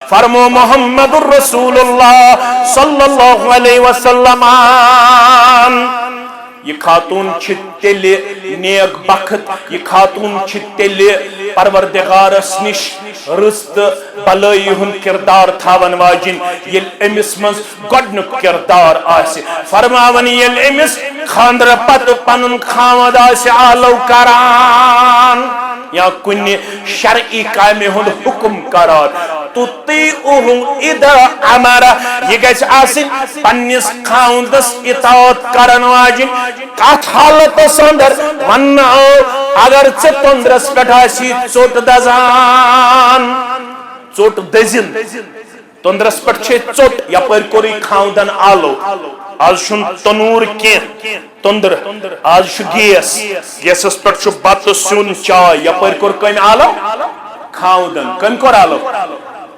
فرمو محمد الرسول اللہ صلی اللہ علیہ وسلم یہ خاتون چھ تیلے نیک بخت یہ خاتون چھ تیلے پروردگارس نش رست بلائی ہن کردار تھاون واجن یل امس منز گڈنک کردار آسے فرماون یل امس خاندر پت پنن خامد آسے آلو کران یا کنی شرعی کامی ہن حکم کران تطیعہم اذا امر یہ گیس آسن پنیس خاندس اطاعت کرن واجن کات حالت سندر ون اگر ژے تندرس پٹھ آسی ژوٹ دزان ژوٹ دزن تندرس پٹھ چھے ژوٹ یپر کوری خاندن آلو آج چھن تنور کی تندر آج چھ گیس گیسس پٹھ چھ بت سیون چائے یپر کور کم آلو خاندن کم کور آلو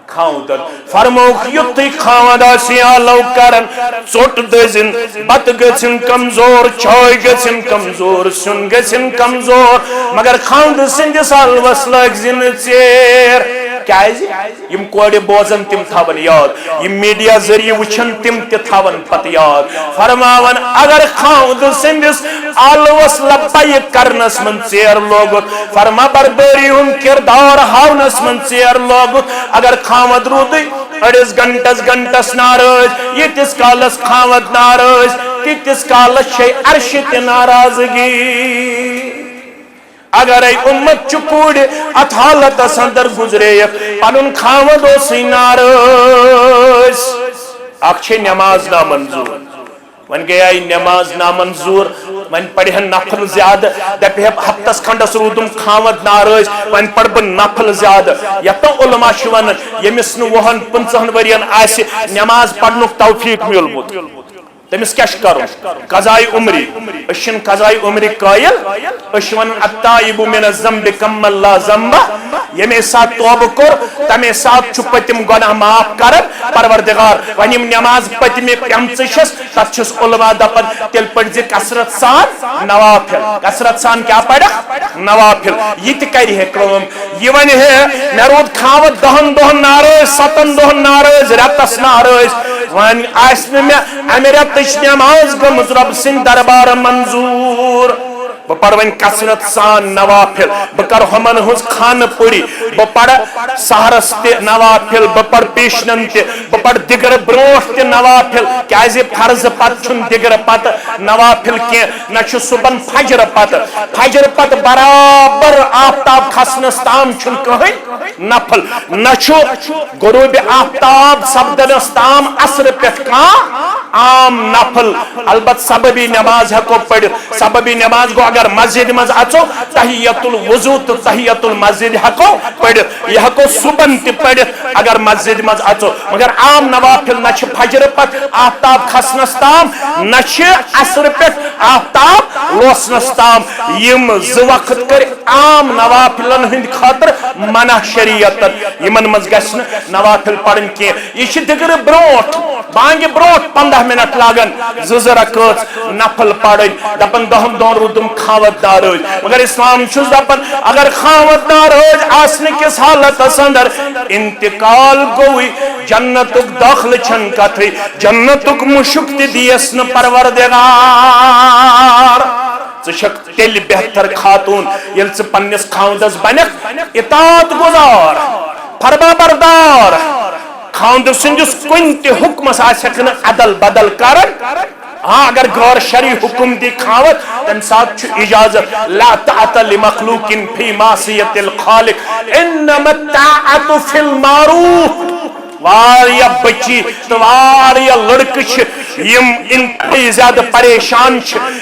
خاندن فرموک یتی خاند آسی آلو کرن ژوٹ دزن بت گژھن کمزور چائے گژھن کمزور سیون گژھن کمزور مگر خاند سندس الوس لگ زن ژیر کیازِ یم کوڑ بوزن تم تھاون یاد یم میڈیا ذریعہ وچھن تم تہ تھاون پتہ یاد فرماون اگر خاند سندس آلوس لبیک کرنس من ژیر لوگت فرما برداری ہن کردار ہاونس من ژیر لوگت اگر خامد رودی اڑس گھنٹس ناراض یتس کالس خامد ناراض تیتس کالس چھ عرش تہ ناراضگی اگر ای امت چکوڑ ات حالت اندر گزرے پنن خامد اسی ناراض اکھ چھ نماز نامنظور ون گیا نماز نامنظور ون پڑھن نفل زیادہ دپہ ہفتس کھنڈس رودم خامد ناراض ون پڑھ بہ نفل زیادہ یتو علماء چھ ونان یمس نہ 50 ورین آسہ نماز پڑھنک توفیق میلمت تمس کیا کرو قضاء عمری اشن قضاء عمری قائل اشون التائب من الذنب کمن لا ذنب یمے ساتھ توبہ کر تمے ساتھ چھ پتم گناہ معاف کرن پروردگار ونیم نماز پتمے پمچس تت چھس علماء دپن تیل پڑھ زِ کثرت سان نوافل کثرت سان کیا پڑھ نوافل یہ تہ کر ہے کام یہ ون ہے مے رود خامد 10 دہن ناراض 7 دہن ناراض رتس ناراض ون آس میں امہ رتچ نماز گمز رب سن دربار منظور بہ پڑھ ون کثرت سان نوافل بہ کر ہمن ہز خان پوری بہ پڑھ سحرس تہ نوافل بہ پڑھ پیشنن تہ بہ پڑھ دگر بروٹ تہ نوافل کیازِ فرض پت چھن دگر پت نوافل کی نہ چھ صبح فجر پت برابر آفتاب کھسنس تام چھن کہین نفل نہ چھ غروب آفتاب سپدنس تام عصر پہ کان عام نفل البت سببی نماز ہکو پڑھ سببی نماز گو اگر مسجد مز اچو تحیت الوضو تو تحیت المسجد ہکو پڑھ یہ ہکو صبح تہ پڑھ اگر مسجد مز اچو مگر عام نوافل نہ چھ فجر پت آفتاب کھسنس تام نہ چھ عصر پہ آفتاب لوسنس تام یم ز وقت کر عام نوافلن ہند خاطر منع شریعت یمن مز گژھِ نوافل پڑھن کی یہ چھ دگر بروٹ بانگ بروٹ 15 منٹ لاگن زٕ رکعت نفل پڑھن دپن 10 دہن رودم خامد ناراض مگر اسلام چھس دپن اگر خامد ناراض آسن کس حالت اندر انتقال گوئی جنتک داخل چھن کتھے جنتک مشک تہ دیس نہ پروردگار ژٕ تیل بہتر خاتون یل ژٕ پننس خاندس بنک اطاعت گزار فرما بردار خاند سندس کن تہ حکمس آسک نہ عدل بدل کرن ہاں اگر غیر شرعی حکم دی خاوت تم ساتھ چھ اجازت لا طاعت لمخلوق فی معصیت الخالق انما الطاعت فی المعروف واریا بچی تو واریا لڑک یم انتہائی زیادہ پریشان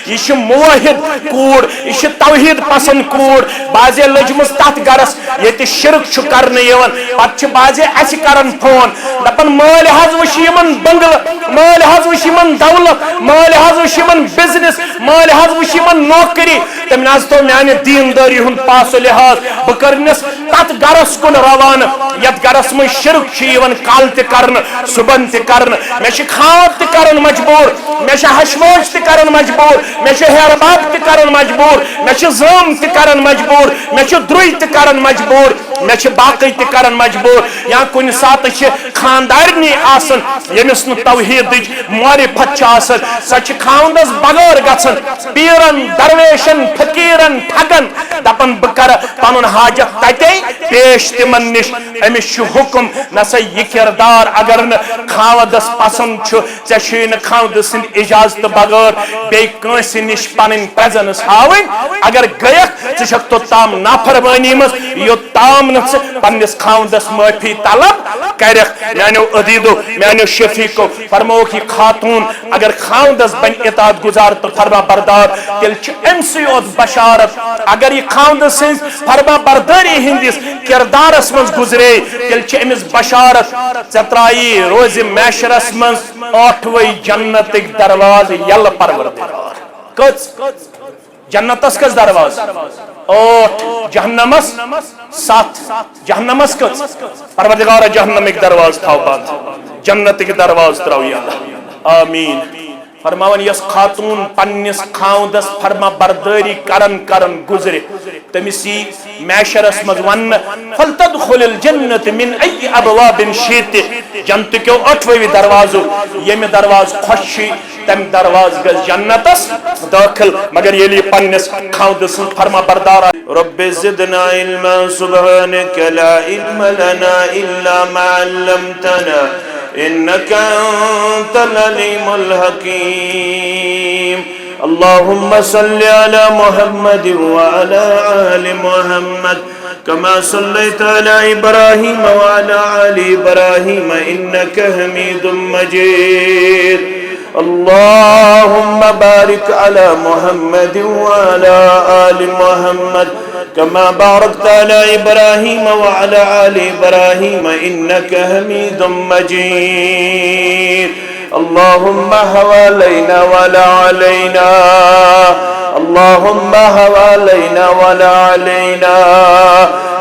یہ موحد کوڑ یہ توحید پسند کوڑ بازے لجمس تات گرس یہ شرک کرنے یون پتہ بازے اس کرن فون دپن مال حظ وش یمن بنگل مال حظ وش یمن دولت مال حظ وش یمن بزنس مال حظ وش یمن نوکری تم ناز تو میانہ دینداری ہند پاس و لحاظ بہ کرنس تات گرس کن روانہ یت گرس من شرک یون کال تہ کرن صبح تہ کرن مے چھ خاط تہ کرن مجبور مے چھ حشموش تہ کرن مجبور مے چھ ہیرباب تہ کرن مجبور مے چھ زام تہ کرن مجبور مے چھ دروی تہ کرن مجبور میں چھ باقی تہ کرن مجبور یا کن سات چھ خاندارنی آسن یمس نہ توحید معرفت چھ آسن سہ چھ خاندس بغیر گژھن پیرن درویشن فقیرن ٹھگن دپن بہ کر پنن حاجت تتے پیش تمن نش امس چھ حکم نسا یہ کردار اگر نہ خاوندس پسند چھ ژے چھ نہ خاوند سند اجازت بغیر بے کانس نش پنن پریزنس ہاون اگر گیک ژٕ چھکھ توٚتام نافرمانی مز یوٚتام نہٕ ژٕ پننس خاوندس معافی طلب کرکھ میانیو عدیدو میانیو شفیقو فرموک یہ خاتون اگر خاوندس بن اطاعت گزار تو فرما بردار تیل چھ امسی یوت بشارت اگر یہ خاوند سنز فرما برداری ہندس کردارس مز گزرے تیل چھ امس بشارت ژترائی روز معاشرس مز ٲٹھوے جنتک درواز یل پروردگار کٔژ جنتس کس درواز 8 جہنمس 7 جہنمس کس پروردگار جہنمک درواز تھاو بند جنتک درواز تراو یا اللہ آمین فرماون یس خاتون پنس خاوندس فرما برداری کرن گزرے تمسی معاشرس مز ون فلتدخل الجنت من ای ابواب شئت جنت کیو 8ویں دروازو یم درواز خوشی تم درواز گز جنتس داخل مگر یلی پنس خاوندس فرما بردار رب زدنا علما سبحانك لا علم لنا الا ما علمتنا إنك أنت العليم الحكيم اللهم صل على محمد وعلى آل محمد كما صليت على إبراهيم وعلى آل إبراهيم إنك حميد مجيد اللهم بارك على محمد وعلى آل محمد كما باركت على إبراهيم وعلى آل إبراهيم إنك حميد مجيد اللهم حوالينا ولا علينا اللهم حوالينا ولا علينا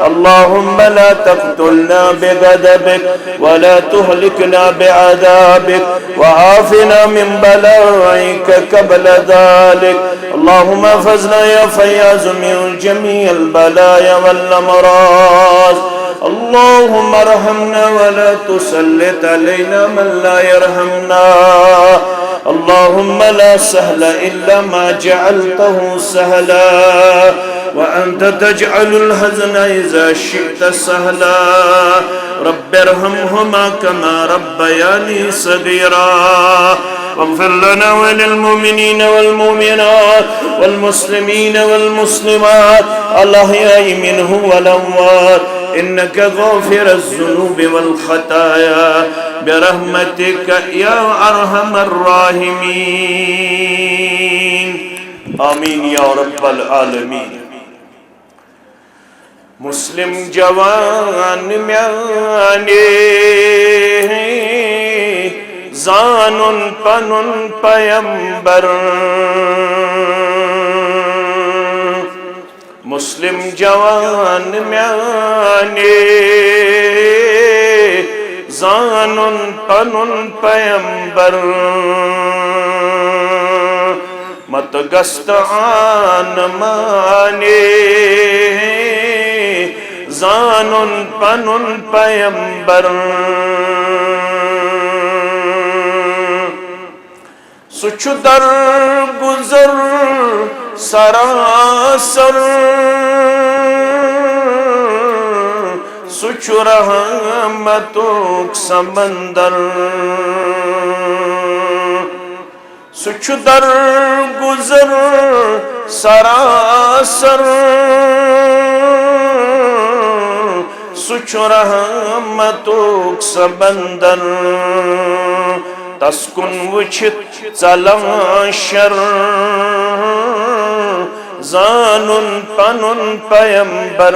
اللهم لا تقتلنا بغضبك ولا تهلكنا بعذابك وعافنا من بلائك قبل ذلك اللهم احفظنا يا فياض من جميع البلايا والامراض اللهم ارحمنا ولا تسلط علينا من لا يرحمنا اللهم لا سهل إلا ما جعلته سهلا وأنت تجعل الحزن إذا شئت سهلا رب ارحمهما كما ربياني صغيرا واغفر لنا وللمؤمنين والمؤمنات والمسلمين والمسلمات الأحياء منهم والأموات إنك غافر الذنوب والخطايا برحمتك يا أرحم الراحمين آمين يا رب العالمين مسلم جوان میانے زانن پنن پیمبر مسلم جوان میانے زانن پنن پیمبر مت گست آن مانے زانن پنن پیمبر سچ در گزر سراسر سچ رحمتک سمندر سچ در گزر سراسر سچ رحمتک سمندر تسکن وچھت ژلان شر زانن پنن پیمبر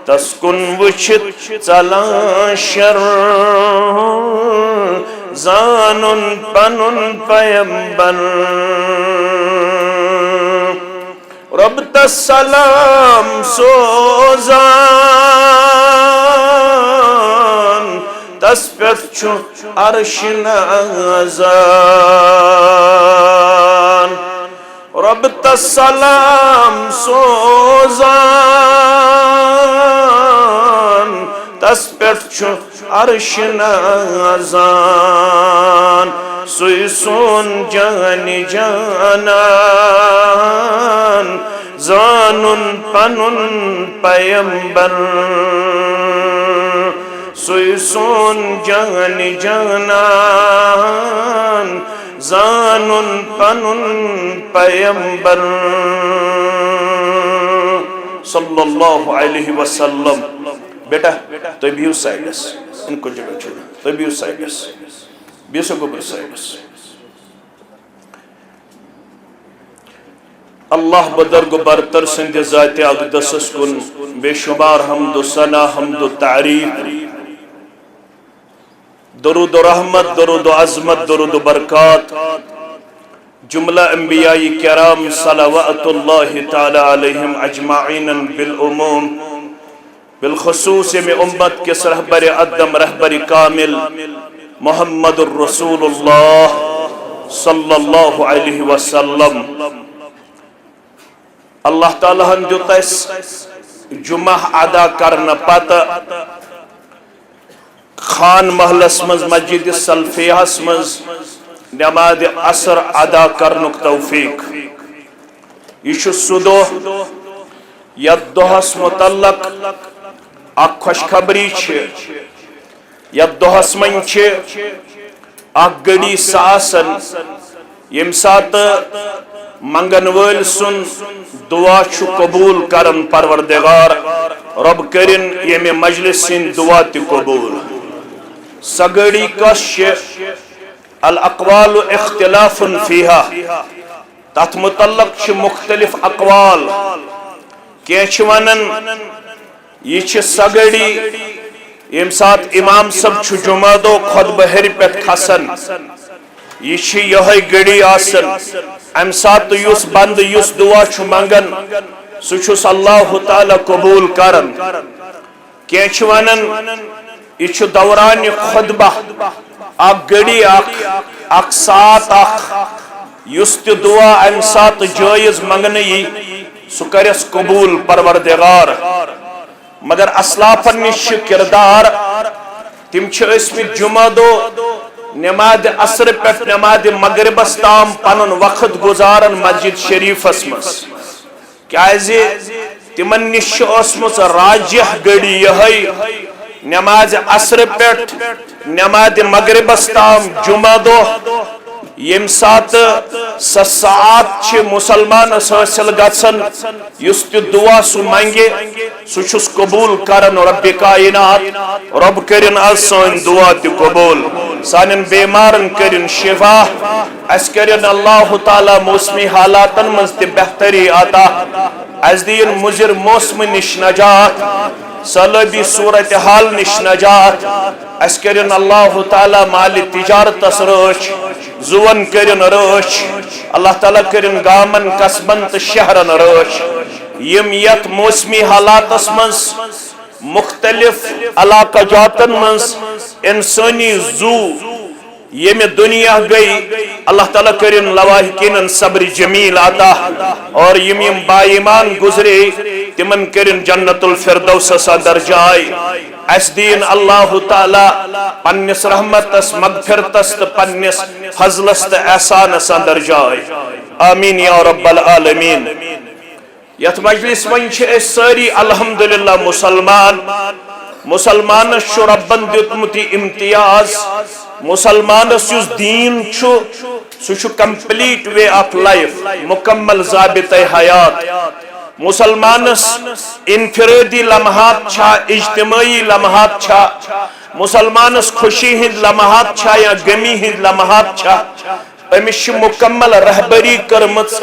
تسکن وچھت ژلان شر زانن پنن پیمبر رب تسلام سوزان تس پت چھو عرش نازان رب تسلام سوزان تس پٮ۪ٹھ چھُ عرش نازان سُے سون جانہِ جانان زانُن پنُن پیمبر سُے سون جانہِ جانان زانُن پنُن پیمبر صلی اللہ علیہ وسلم. بیٹا تو بہیو سائڈس ان کو جگہ چھوڑ تو بہیو سائڈس بیسو گبر سائڈس. اللہ بدرگ برتر سند ذات اقدسس کن بے شمار حمد و ثنا حمد و تعریف درود و رحمت درود و عظمت درود و برکات جملہ انبیاء کرام صلوات اللہ تعالی علیہم اجمعین بالعموم بالخصوص میں امت کے رہبر ادم رہبر کامل محمد الرسول اللہ صلی اللہ علیہ وسلم. اللہ تعالیٰ ہن دیت اس جمعہ ادا کرنا پتہ خان محلس مز مسجد سلفیہس مز نماز عصر ادا کرنک توفیق. یہ سہ دہ یتھ دہس متعلق اخ خوشخبری یتھ دہس من اخ گڑی ساسن یم سات منگن ول سن دعا چھ قبول کرن پروردگار رب کرن یم مجلس سن دعا تی قبول. سگڑی کس الاقوال اختلاف فیہا تات متعلق چھ مختلف اقوال کی ونن یہ سگڑی یم سات امام سب چھ جمعہ دو خطبہ ہر پہ کھسن یہ گڑی آسن ام سات یس بند یس دعا چھ منگن سہ اللہ تعالی قبول کرن. کی ونن یہ دوران خطبہ اخ گڑی اخ سات یس تہ دعا ام سات جائز منگن سہ کرس قبول پروردگار. مگر اسلافن نش کردار تم ٲسمٕتۍ جمعہ دو نماز عصر پہ نماز مغربس تام پنن وقت گزارن مسجد شریفس مز کیازِ تمن نش راجح گڑی یہ نماز عصر پہ نماز مغربس تام جمعہ دو یم سات ساعت مسلمانس حاصل گژھن یس تہ دعا سہ منگے سہ قبول کرن رب کائنات رب کرن از سن دعا تہ قبول سانن بیمارن کرن شفا اس کرن اللہ تعالی موسمی حالاتن مز تہ بہتری عطا از دین مضر موسم نش نجات سلبی صورتحال نش نجات اس کرن اللہ تعالی مال تجارتس رچ زون کرن رچ اللہ تعالی کرن گامن قصبن تو شہرن رچ یم یت موسمی حالاتس مز مختلف علاقہ جاتن مز انسانی زو یم دنیا گئی اللہ تعالیٰ کرن لواحقین صبر جمیل عطا اور یم با ایمان گزرے تمن کرن جنت الفردوس اندر جائے. اس دین اللہ تعالیٰ پنس رحمتس مغفرتس تو پنس فضلس تو احسانس اندر جائے. آمین یا رب العالمین. یت مجلس من ساری الحمدللہ مسلمانس ربن دیتمت امتیاز مسلمانس یس دین سہ کمپلیٹ وے آف لائف مکمل ضابطہ حیات. مسلمانس انفرادی لمحات چھا اجتماعی لمحات چھا مسلمانس خوشی ہند لمحات چھا یا غمی ہند لمحات چھا امس مکمل رہبری کرمت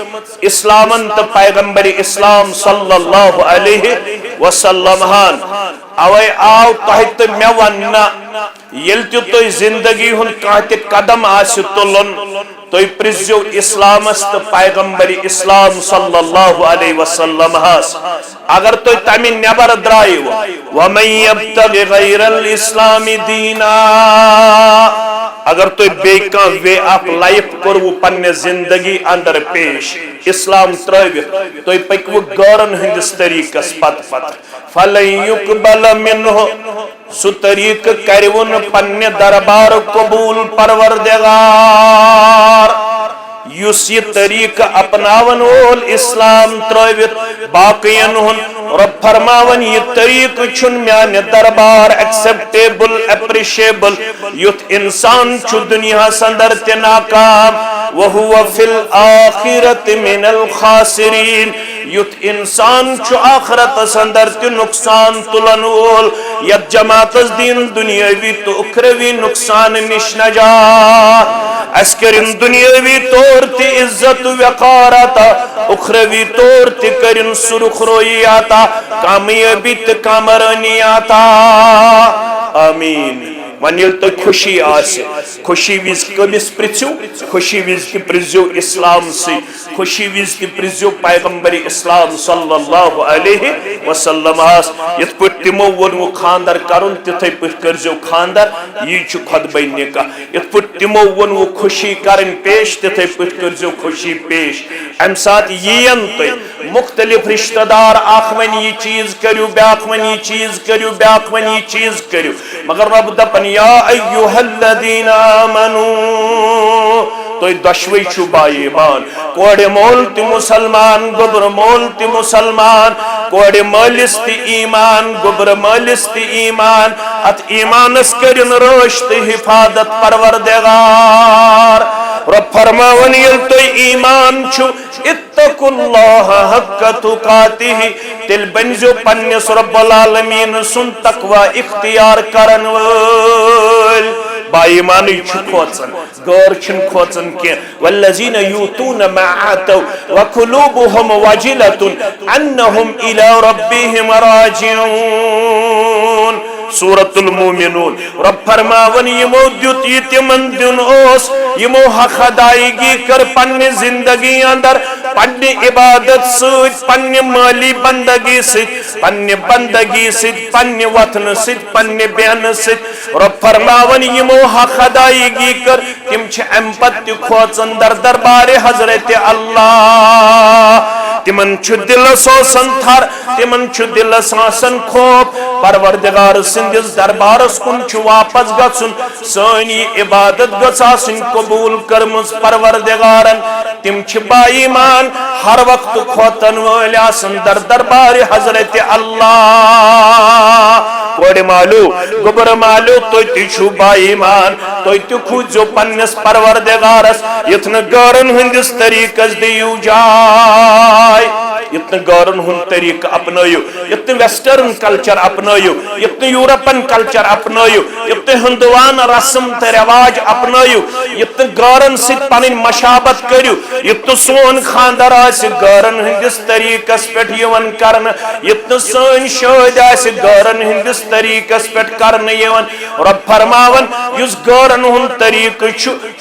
اسلامن تو پیغمبر اسلام صلی اللہ علیہ وسلم ہان اوے آو تہت میں وننا یل تہ زندگی ہن کانٛہہ قدم آسہِ تُلُن تُہۍ پرٛزِو اسلامس تہٕ پیغمبر اسلام صلی اللہ علیہ وسلم ہس اگر تُہۍ تمہِ نٮ۪بر درٛایِو وَمَن یَبْتَغِ غَیْرَ الْإِسْلَامِ دیٖنًا اگر تُہۍ بیٚیہِ کانٛہہ وے آف لایف کوٚروٕ پننہِ زندگی اندر پیش اسلام ترٲوِتھ تُہۍ پٔکِو غٲرن ہٕنٛدِس طریٖقس پتہٕ پتہٕ فَلَن یُقبَلَ مِنْهُ سُہ طریٖقہٕ کَرِوُن پننہِ دربار قبوٗل پروردگار یُس یہ طریقہ اپناون وول اسلام ترٲوِتھ باقین ہُنٛد رب فرماون یہ طریقہ چھُن میانہِ دربار ایکسپٹیبل اپریشیبل یُتھ انسان چھُ دنیاہس اندر تہِ ناکام وَهُوَ فِي الْآخِرَةِ مِنَ الْخَاسِرِينَ یُتھ انسان چھُ آخرتس اندر تہِ نقصان تُلن وول یتھ جماعتس دین دنیاوی تہٕ اُخروی نقصان نش نجات اس کرن دنیاوی طور تہِ عزت وقار عطا اخروی طور تہِ کرن سرخ روئی عطا کامیابی تہٕ کامرانی عطا آمین ون یل تہ خوشی آسہِ خوشی وز کمس پرژھو خوشی وز تہ پرزو اسلام سی خوشی وز تہ پرزو پیغمبر اسلام صلی اللہ علیہ وسلم یت پٹ تمو ونو خاندر کرن تتھے پٹ کرزو خاندر یہ چھ خطبہ نکاح یت پٹ تمو ونو خوشی کرن پیش تتھے پٹ کرزو خوشی پیش ام سات یین تہ مختلف رشتہ دار اخ ون یہ چیز کریو بیاکھ ون یہ چیز کریو بیاکھ ون یہ چیز کریو مگر رب دپن یا ایوہ الذین آمنوا تو دشوی چھو بائی ایمان کوڑے مول تی مسلمان گبر مول تی مسلمان کوڑے مالس تی ایمان گبر مالس تی ایمان ات ایمانس کرن روشت حفاظت پروردگار رب فرماون یل تو ایمان چھو اتقوا اللہ حق تقاتہ تل بنزو پنس رب العالمین سن تقوی اختیار کرن وول با ایمانی چھ کھوچن غور چھن کھوچن کی والذین یوتون ما آتوا وقلوبهم وجلة انہم الى ربهم راجعون سورة المومنون رب فرماون یمو دیت یہ تمن دن اوس یمو حق ادائیگی کر پنی زندگی اندر پنی عبادت سید پنی مالی بندگی سید پنی بندگی سید پنی وطن سید پنی بیان سید رب فرماون یمو حق ادائیگی کر تم چھ امپت کھوچن در دربار حضرت اللہ تمن چھ دل سوسن تھر تمن چھ دل ساسن خوب پروردگار سندس دربارس کن چھ واپس گژھن سانی عبادت گژھ آسن قبول کرمز پروردگارن تم چھ با ایمان ہر وقت کھوتن وٲلۍ آسن در دربار حضرت اللہ کوڑ مالو گبر مالو تو چھو با ایمان تو کھوجو پنس پروردگارس یتن گارن ہندس طریقس دیو جائے یتن گارن ہند طریقہ اپنائیو یتن ویسٹرن کلچر اپنائیو یتن یورپن کلچر اپنائیو یتن ہندوان رسم تہ رواج اپنائیو یتن گارن ست پنن مشابت کریو یتن سون خاندر آس گارن ہندس طریقس پہ یون کرن یتن سون شاد آس گارن ہندس طریقس پہ کرن یون رب فرماون یس گارن ہند طریقہ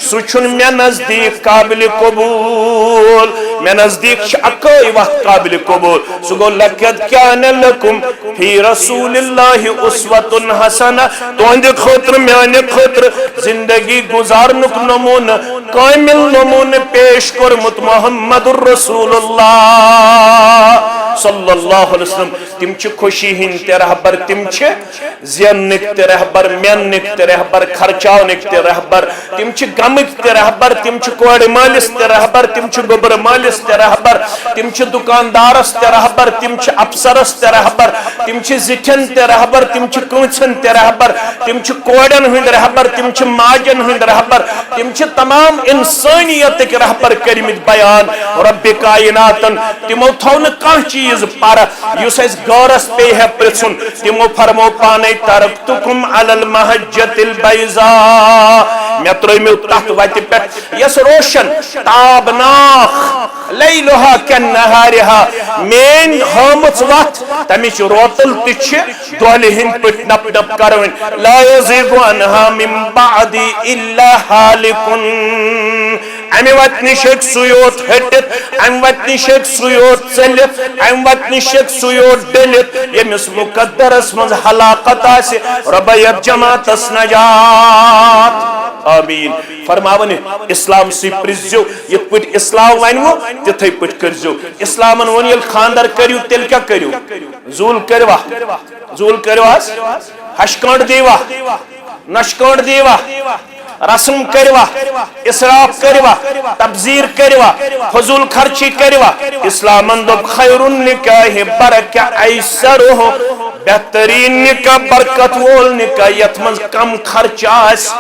سہ چھن مے نزدیک قابل قبول مے نزدیک اکوئی وقت قابل قبول سو گو لقد کان لکم فی رسول اللہ اسوۃ حسنہ تہند خاطر میانہ خاطر زندگی گزارنک نمونہ کامل نمونہ پیش کرمت محمد الرسول اللہ صلی اللہ علیہ وسلم تم چھ خوشی ہند تہ رہبر تم چھ زینک تہ رہبر مینک تہ رہبر خرچاونک تہ رہبر تم چھ غمک تہ رہبر تم چھ کوڑ مالس تہ رہبر تم چھ گوبر مالس تہ رہبر تم چھ دکاندارس تہ رہبر تم چھ افسرس تہ رہبر تم چھ زٹھن تہ رہبر تم چھ کونچن تہ رہبر تم چھ کوڑن ہند رہبر تم چھ ماجن ہند رہبر تم چھ تمام انسانیت کے رہبر کرمت بیان رب کائناتن تمو تھو نہ کانٛہہ چیز پر یس اس غورس پہ ہے پرسن تمو فرمو پانے ترکتکم علی المحجۃ البیضاء میں ترمیو تحت وت پہ یس روشن تابناک لیلها کنہارها مین ہمت وت تمچ روتل تچ دہل ہند پٹ نپ نپ کرون لا یزیغ عنها من بعد الا حالک امی وت نشک سیوت ہٹت امی وت نشک سیوت چلت امی وت نشک سیوت ڈلت یمس مقدرس من ہلاکت آسے رب یب جماعتس نجات آمین فرماون اسلام سی پرزیو یت پٹ اسلام ونو تتھے پٹ کرزیو اسلامن ون یل خاندر کریو تیل کیا کریو زول کروا ہشکانڈ دیوا نشکانڈ دیوا رسم کروا اسراف کروا تبذیر کروا فضول خرچی کروا اسلامن دب خیر النکاح برکہ ایسرہ بہترین نکاح برکت وول نکاح یت من کم خرچ آس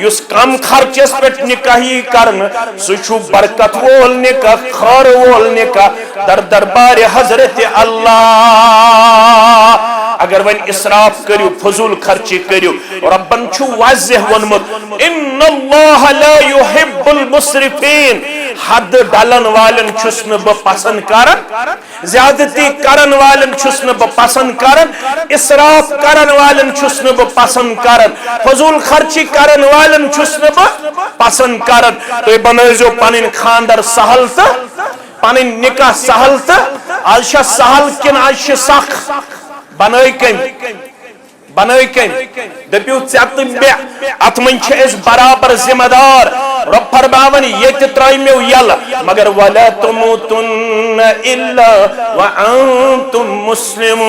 یس کم خرچس پہ نکاحی کرن سو برکت وول نکاح خیر وول نکاح در دربار حضرت اللہ اگر ون اسراف کریو فضول خرچی کریو ربن چھو واضح ونمت ان اللہ لا يحب المسرفین حد ڈالن والن چھس نہ پسند کرن زیادتی کرن والن چھس نہ پسند کرن اسراف کرن والن چھس نہ پسند کرن فضول خرچی کرن والن چھس نہ پسند کرن تو بنائیو پنن خاندر سہل تو پنن نکاح سہل تو آج سہل کن آج سخ بنائی کم دپیو ژت بے ات من اس برابر ذمہ دار رب فرماون یہ ترائیو یل مگر ولا تموتن الا وانتم مسلمون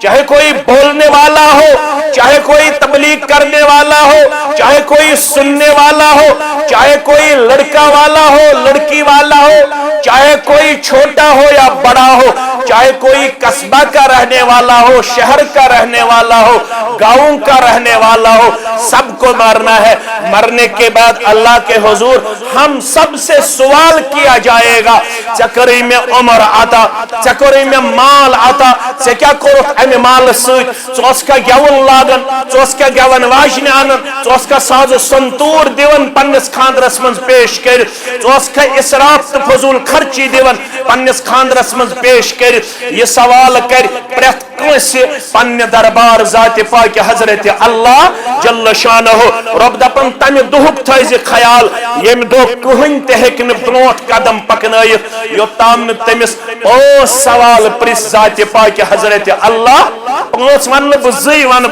چاہے کوئی بولنے والا ہو چاہے کوئی تبلیغ کرنے والا ہو چاہے کوئی سننے والا ہو چاہے کوئی لڑکا والا ہو لڑکی والا ہو چاہے کوئی چھوٹا ہو یا بڑا ہو چاہے کوئی قصبہ کا رہنے والا ہو شہر کا رہنے والا ہو گاؤں کا رہنے والا ہو سب کو مرنا ہے مرنے کے بعد اللہ کے حضور ہم سب سے سوال کیا جائے گا چکری میں عمر آتا چکری میں مال آتا سے کیا کرو امی مال سوچ چوس کا گیون لاغن چوس کا گیون واجن آنن چوس کا ساز سنتور دیون پنس خاندرس منز پیش کر چوس کا اسراف تو فضول خرچی دیون پنس خاندرس منز پیش کر یہ سوال کر پریت کنسی پن دربار ذات پاک حضرت اللہ جل شانہ رب دپن تم دہک تھائز خیال یم دو کہن تہکن برونٹ قدم پکنائیت یوتام تمس او سوال پرس ذات پاک حضرت اللہ پانچ ون بزی ون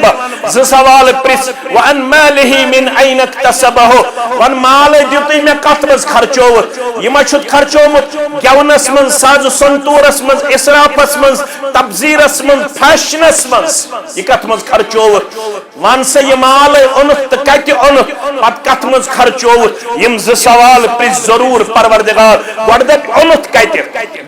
ز سوال پرس وان ماله من عین اکتسبه ون مال دیتی میں کتمز خرچوت یہ چھت خرچومت گیونس من ساز سنتورس من اسرافس من تبذیرس من فیشنس من یہ کتمز خرچوت ون سے یہ مال اونت تو کت اونت پت کتمز خرچوت یم ز سوال پرس ضرور پروردگار گوڑدپ اونت کت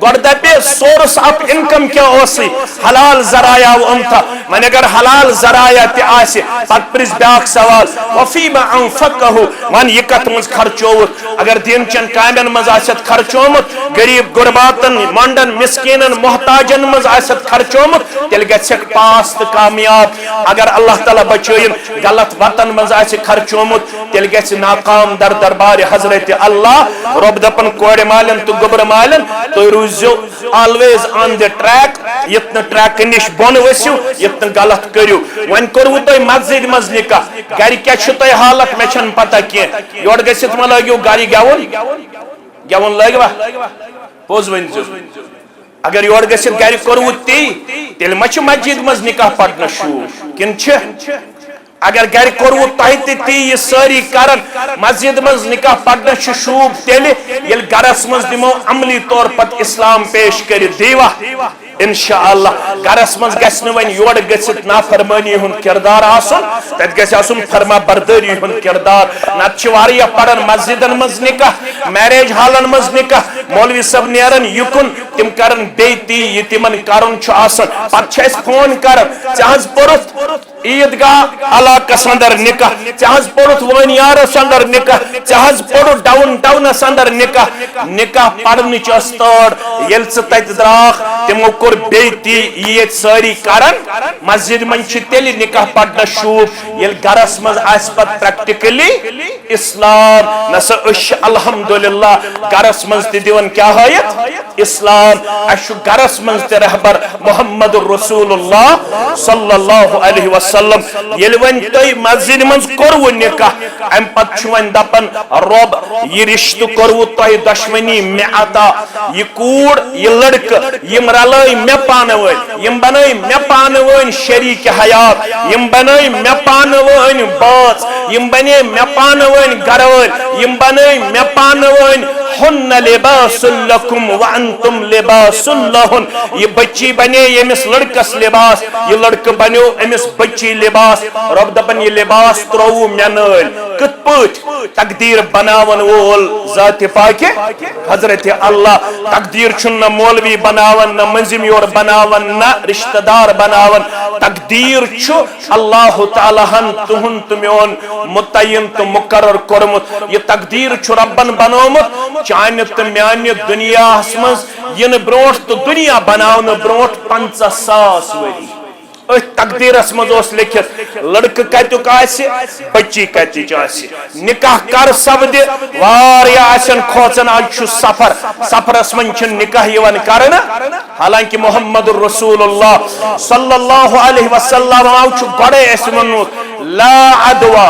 گوڑدپ سورس آف انکم کیا اوسی حلال ذرائع امتا من اگر حلال ذرائع تی آسی پت پرس بیاک سوال وفیما انفقہ ون یہ کتمز خرچوت اگر دین چن کامین مز آست خرچومت غریب غرباتن منڈن مسکینن محتاجن مز آست خرچومت تیل گھک پاس تو کامیاب اگر اللہ تعالیٰ بچائن غلط وطن مز آس خرچومت تیل گھس ناکام در دربار حضرت اللہ رب دپن کور مالن تو گبر مالن تو روزو آلویز آن دی ٹریک یتن ٹریک نش بون ورسو یتن غلط کرو ون کرو تو مسجد مز نکاح گھر کیا تو حالت میں چھن پتہ کی یور گھت ما لگو گھر گیون لگوا پوز ونزو اگر یور گھت گھر کرو تیل ما مسجد مز نکاح پڑھنا شروع کن اگر گھر کرو تہ تی یہ ساری کرن مسجد مز نکاح پڑھنا شوب تیل یل گرس مز دمو عملی طور پت اسلام پیش کر دیوا انشاءاللہ گرس مز گھس ون یور گھت نافرمانی ہن کردار آسن تت گھس آسن فرما برداری ہن کردار نت واریاہ پڑھن مسجدن مز نکاح میریج ہالن مز نکاح مولوی صاحب نیرن یکن تم کرن بیتی یہ تمن کرن چھ آسن پت چھ اس فون کرن ژٕ حظ پوٚرُتھ عیدگاہ علاقس اندر نکاح چاہز پڑھت وانیارس اندر نکاح چاہز پڑھت ڈاؤن ٹاؤنس اندر نکاح پڑھن چستر یل تت دراخ تمو کور بیتی یہ ساری کرن مسجد من تیل نکاح پڑھنا شوب یل گرس مز آس پت پریکٹیکلی اسلام نسا اش الحمدللہ گرس مز دیون کیا ہایت اسلام اشو گرس مز تی رہبر محمد رسول اللہ صلی اللہ علیہ وسلم یل ون تی مسجد مز کرو نکاح ام پت چھوان دپن رب یہ رشتہ کرو تی دشمنی میں عطا یہ کوڑ یہ لڑک یم رلائی میں پانوین یم بنائی میں پانوین شریک حیات یم بنائی میں پانوین باز یم بنائی میں پانوین گرول یم بنائی میں پانوین ہن لباس لکم وانتم لباس لہن یہ بچی بنے یمس لڑکس لباس یہ لڑک بنیو امس بچی لباس رب دپن یہ لباس ترو مینل کت پوچھ تقدیر بناون وول ذات پاک حضرت اللہ تقدیر چھن نہ مولوی بناون نہ منظم یور بناون نہ رشتہ دار بناون تقدیر چھو اللہ تعالی ہن تہن تمیون متعین تو مقرر کرمت یہ تقدیر چھو ربن بنومت چانہ تو میانہ دنیا مز ین بروٹ تو دنیا بناون بروٹ 50,000 وری تقدیرس مز لکھت لڑک کتک آسی بچی کتچ آسی نکاح کر سپد واریا آسن کھوچن آج سفر سفرس من نکاح یوان کرنا حالانکہ محمد رسول اللہ صلی اللہ علیہ وسلم آج گڑے اس منوت لا عدوا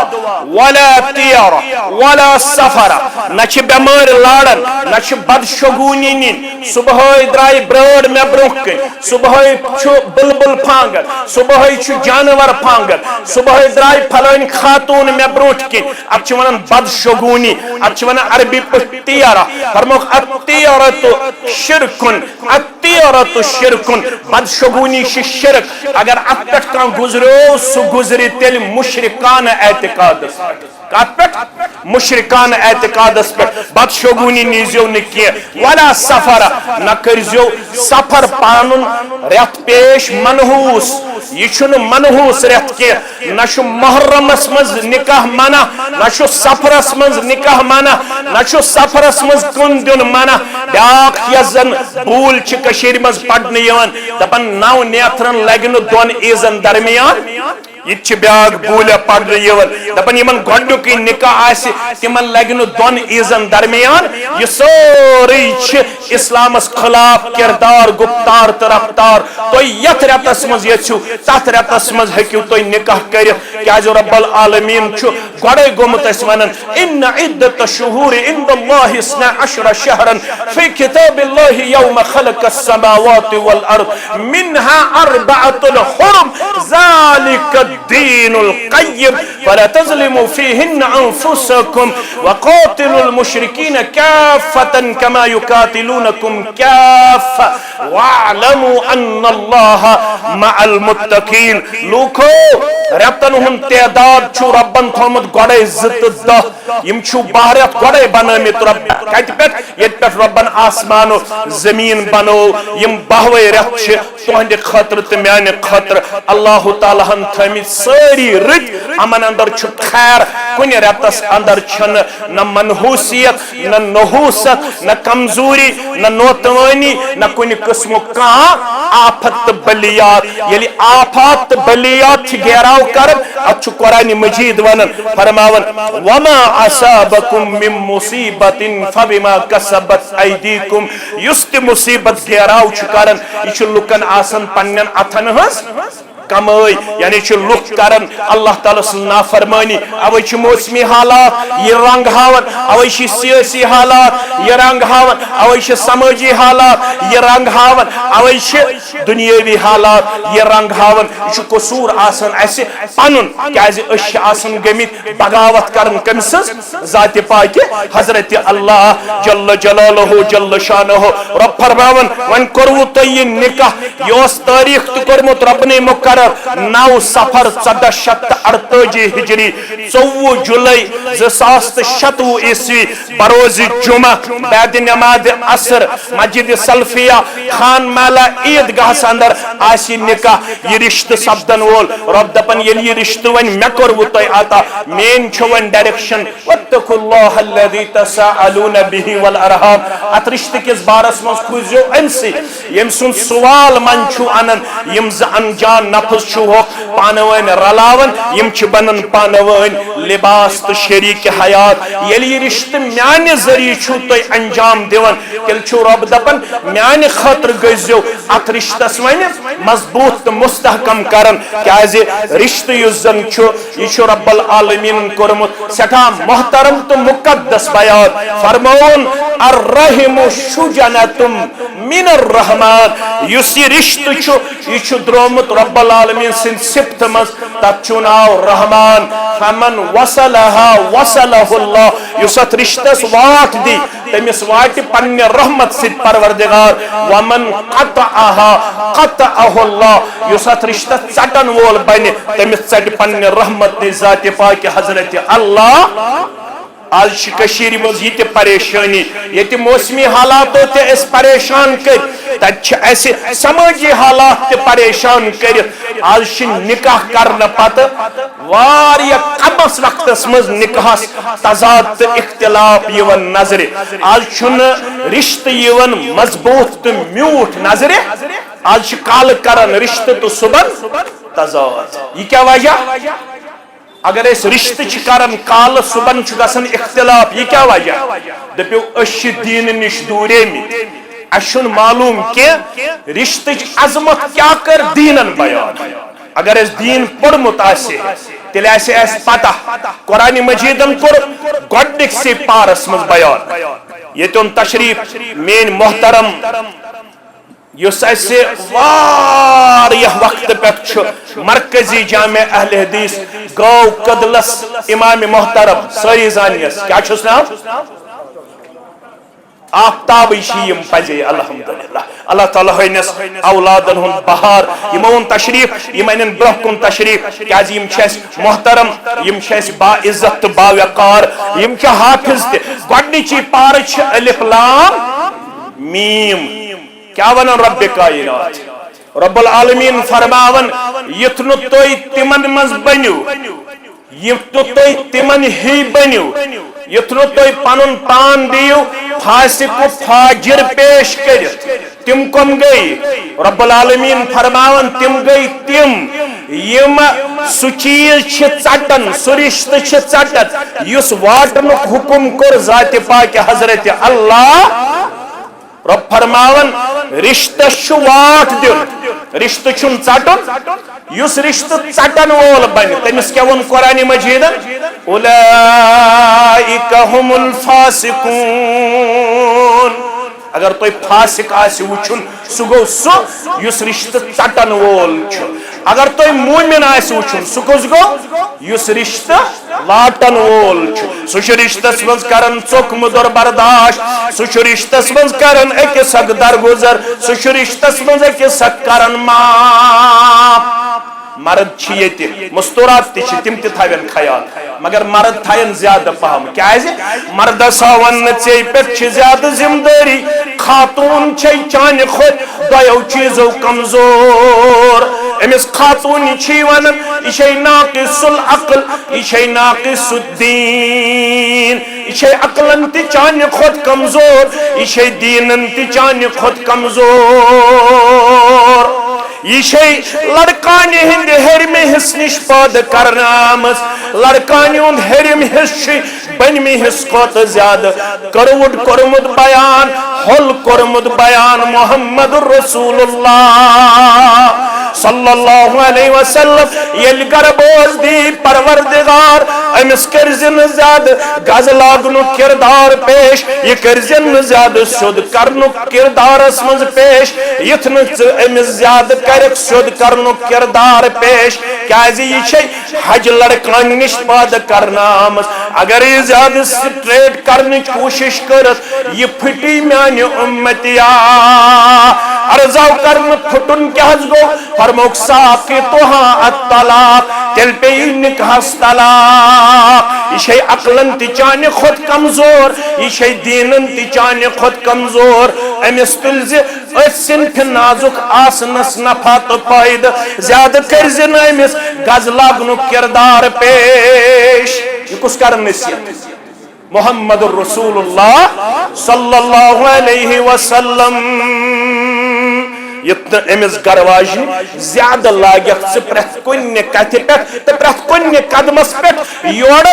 ولا طیر ولا سفر نچ بیمار لارن نچ بدشگونی نین صبح درائی برڈ میں برونک صبح چھو بلبل پھانگن صبح چھو جانور پھانگن صبح درائی پھلائن خاتون میں بروٹ کی اب چھو ونن بدشگونی اب چھو ونن عربی پتیارہ فرموک التیارت شرکن التیارت شرکن بدشگونی شرک اگر اب تک کان گزرو سو گزری تیل مشرکان اعتقاد مشرکان اعتقاد اس پر بدشگونی نیزیو نکی ولا سفر نہ کرزیو سفر پانن ریت پیش منحوس یہ چھن منحوس ریت کی نشو محرم اسمز نکاح منع نشو سفر اسمز نکاح منع نشو سفر اسمز کن دیون منع بیاق یزن بول چھ کشیر مز پڑھنے یوان دپن نو نیترن لگن دون ایزن درمیان یہ چھ بیاق بولیا پڑھنے یوان دپن یمن گھنڈو کی نکاح آسی تمن لگن دون ایزن درمیان یہ سوری چھ اسلام اس خلاف کردار گفتار طرفتار تو یت ریتس مز یچو تات ریتس مز ہکیو تو نکاح کرت کیا جو رب العالمین چھو گوڑے گمت اس ونن ان عدت شہور عند اللہ 12 شہرا فی کتاب اللہ یوم خلق السماوات والارض منها 4 حرم ذالک الدین القیم فلا تظلموا فیہن انفسکم وقاتلوا المشرکین کافتا کما یقاتلونکم کافا واعلموا ان اللہ مع المتقین لوکو رتن ہن تعداد چھو ربن تھومت گوڑے زت دہ یم چھو باہرت گوڑے بنامت رب کت پت یت پت ربن آسمان و زمین بنو یم باہوے رت چھ تہند خاطر تہ میانہ خاطر اللہ تعالی ہن تھمت ساری رت امن اندر چھ خیر کن رتس اندر چھن نہ منحوسیت نہ نحوست نہ کمزوری نہ نوتوانی نہ کن قسم کان آفت بلیات یلی آفات بلیات گیراو کرن اچھو قرآن مجید ونن فرماون وما اصابکم من مصیبت فبما کسبت ایدیکم یست مصیبت گیراو چکارن یہ لکن آسن پنن اتھن ہس کمائی یعنی چھ لوک کرن اللہ تعالیٰ سے نافرمانی اوی چھ موسمی حالات یہ رنگ ہاون اوی چھ سیاسی حالات یہ رنگ ہاون اوی چھ سماجی حالات یہ رنگ ہاون اوی چھ دنیاوی حالات یہ رنگ ہاون یہ چھ قصور آسن ایسے پنن کیازِ اش آسن گمت بغاوت کرن کمسز ذات پاک حضرت اللہ جل جلالہ جل شانہ رب فرماون ون کرو تو یہ نکاح یہ تاریخ تو کرمت رب نے مقرر 9 صفر 1448 ہجری 24 جولائی 2016 عیسوی بروز جمعہ بعد نماز عصر مسجد سلفیہ خان مالا عیدگاہ اندر آسی نکاح یہ رشتہ سپدن وول رب دپن یل یہ رشتہ ون مے کورو تہ عطا مین چھون ڈائریکشن واتقوا اللہ الذی تساءلون به والارحام ات رشتہ کس بارس مز کھوزیو امسی یم سن سوال من چھو انن یم ز انجان نفس چھو ہو پانوین رلاون یم چھ بنن پانوین لباس تو شریک حیات یل یہ رشتہ میانہ ذریعہ چھو تو انجام دیون تیل چھو رب دپن میانہ خاطر گزیو ات رشتس ون مضبوط تو مستحکم کرن کیازِ رشتہ یس زن چھو یہ چھو رب العالمین کورمت سٹھا محترم تو مقدس بیان فرمون الرحم شجنتم من الرحمن یس یہ رشتہ چھو یہ چھو درومت رب العالمین سن صفت مز تت چھو ناو رحمان فمن وصلها وصله اللہ یس ات رشتس واٹ دی تمس واٹ پنہ رحمت ست پروردگار ومن قطعها قطعه اللہ یس ات رشتہ ژٹن وول بن تمس ژٹ پنہ رحمت ذات پاک حضرت اللہ آج کشیر مز یہ پریشانی یہ موسمی حالاتو تے اس پریشان کر تچ ایسے سماجی حالات تے پریشان کر آج نکاح کرنا پتہ واریا کمس وقت مز نکاح تضاد تے اختلاف یون نظر آج چھن رشتہ یون مضبوط تے میوٹ نظر آج کال کرن رشتہ تو صبح تضاد یہ کیا وجہ اگر اس رشتہ کرن کال صبح گھن اختلاف یہ کیا وجہ دپیو اش دین نش دورے میں اشن معلوم کہ رشتہ عظمت کیا کر دینن بیان اگر اس دین پڑھمت آسے تیل ایسے اس پتہ قرآن مجیدن کر گوڈنک سے پارس مز بیان یہ تم تشریف مین محترم یس ایسے واریہ وقت پہ مرکزی جامع اہل حدیث گو قدلس امام محترم ساری زانیس کیا چھس نام آفتاب شیم پزے الحمدللہ اللہ تعالیٰ ہنس اولادن ہن بہار یمون تشریف یمن برکن تشریف کیاز یم چھس محترم یم چھس با عزت تو با وقار یم چھ حافظ تہ گوڈنچی پار چھ الف لام میم کیا ونن رب کائنات رب العالمین فرماون یتنو توی تمن مز بنیو یتنو توی تمن ہی بنیو یتنو توی پنن پان دیو فاسق و فاجر پیش کر تم کم گئی رب العالمین فرماون تم گئی تم یم سو چیز چھ ژٹن سو رشتہ چھ ژٹن یس واٹنک حکم کر ذات پاک حضرت اللہ رب فرماون رشتہ چھو واٹ دین رشتہ چھن ژٹن یس رشتہ ژٹن وول بن تمس کیا ون قرآن مجیدن اولئک هم الفاسقون اگر تو فاسق آسی وچھن سو گو سو یس رشتہ ژٹن وول چھو اگر تو مومن آسی وچھن سو گو یس رشتہ لاٹن وول چھو سو چھ رشتس مز کرن ژوک مدر برداشت سو چھ رشتس مز کرن اکس حق درگزر سو چھ رشتس مز اکس حق کرن معاف مرد چھیتی مستورات تھی تم تی تھاوین خیال مگر مرد تھاین زیادہ پہم کیا ہے مرد ساون چی پر چھ زیادہ زمداری خاتون چی چان خود دویو چیزو کمزور امس خاتون چی ونن ایشی ناقص العقل ایشی ناقص الدین ایشی عقلن تی چان خود کمزور ایشی دینن تی چان خود کمزور یہ لڑکانی ہند ہرم حس نش پاد کرنا آمز لڑکانی ہند ہرم حس بنمی حس کھوت زیادہ کروٹ کرمت بیان حل کرمت بیان محمد رسول اللہ صلی اللہ علیہ وسلم یل گر بوز دی پروردگار امس کرزن زیادہ گز لاگنو کردار پیش یہ کرزن زیادہ سود کرنو کردار اسمز پیش یتن امس زیادہ کرک سود کرنو کردار پیش کیازی یہ چھے حج لڑکان نش پاد کرنا آمز اگر یہ زیادہ سٹریٹ کرنے کوشش کرت یہ پھٹی میانی امتیا عرضاو کرن پھٹن کیا گو فرموک ساقطها الطلاق تیل پہ نکاحس طلاق یہ عقلن تی چانہ خود کمزور یہ دینن تی چانہ خود کمزور امس تلز صنف نازک آسنس نفع تو فائدہ زیادہ کرزن امس گز لاگنو کردار پیش یہ کس کرن نصیحت محمد الرسول اللہ صلی اللہ علیہ وسلم یتنا امس گرواج زیادہ لاگت سے پرت کن کتھ پہ پرت کن قدمس پہ یور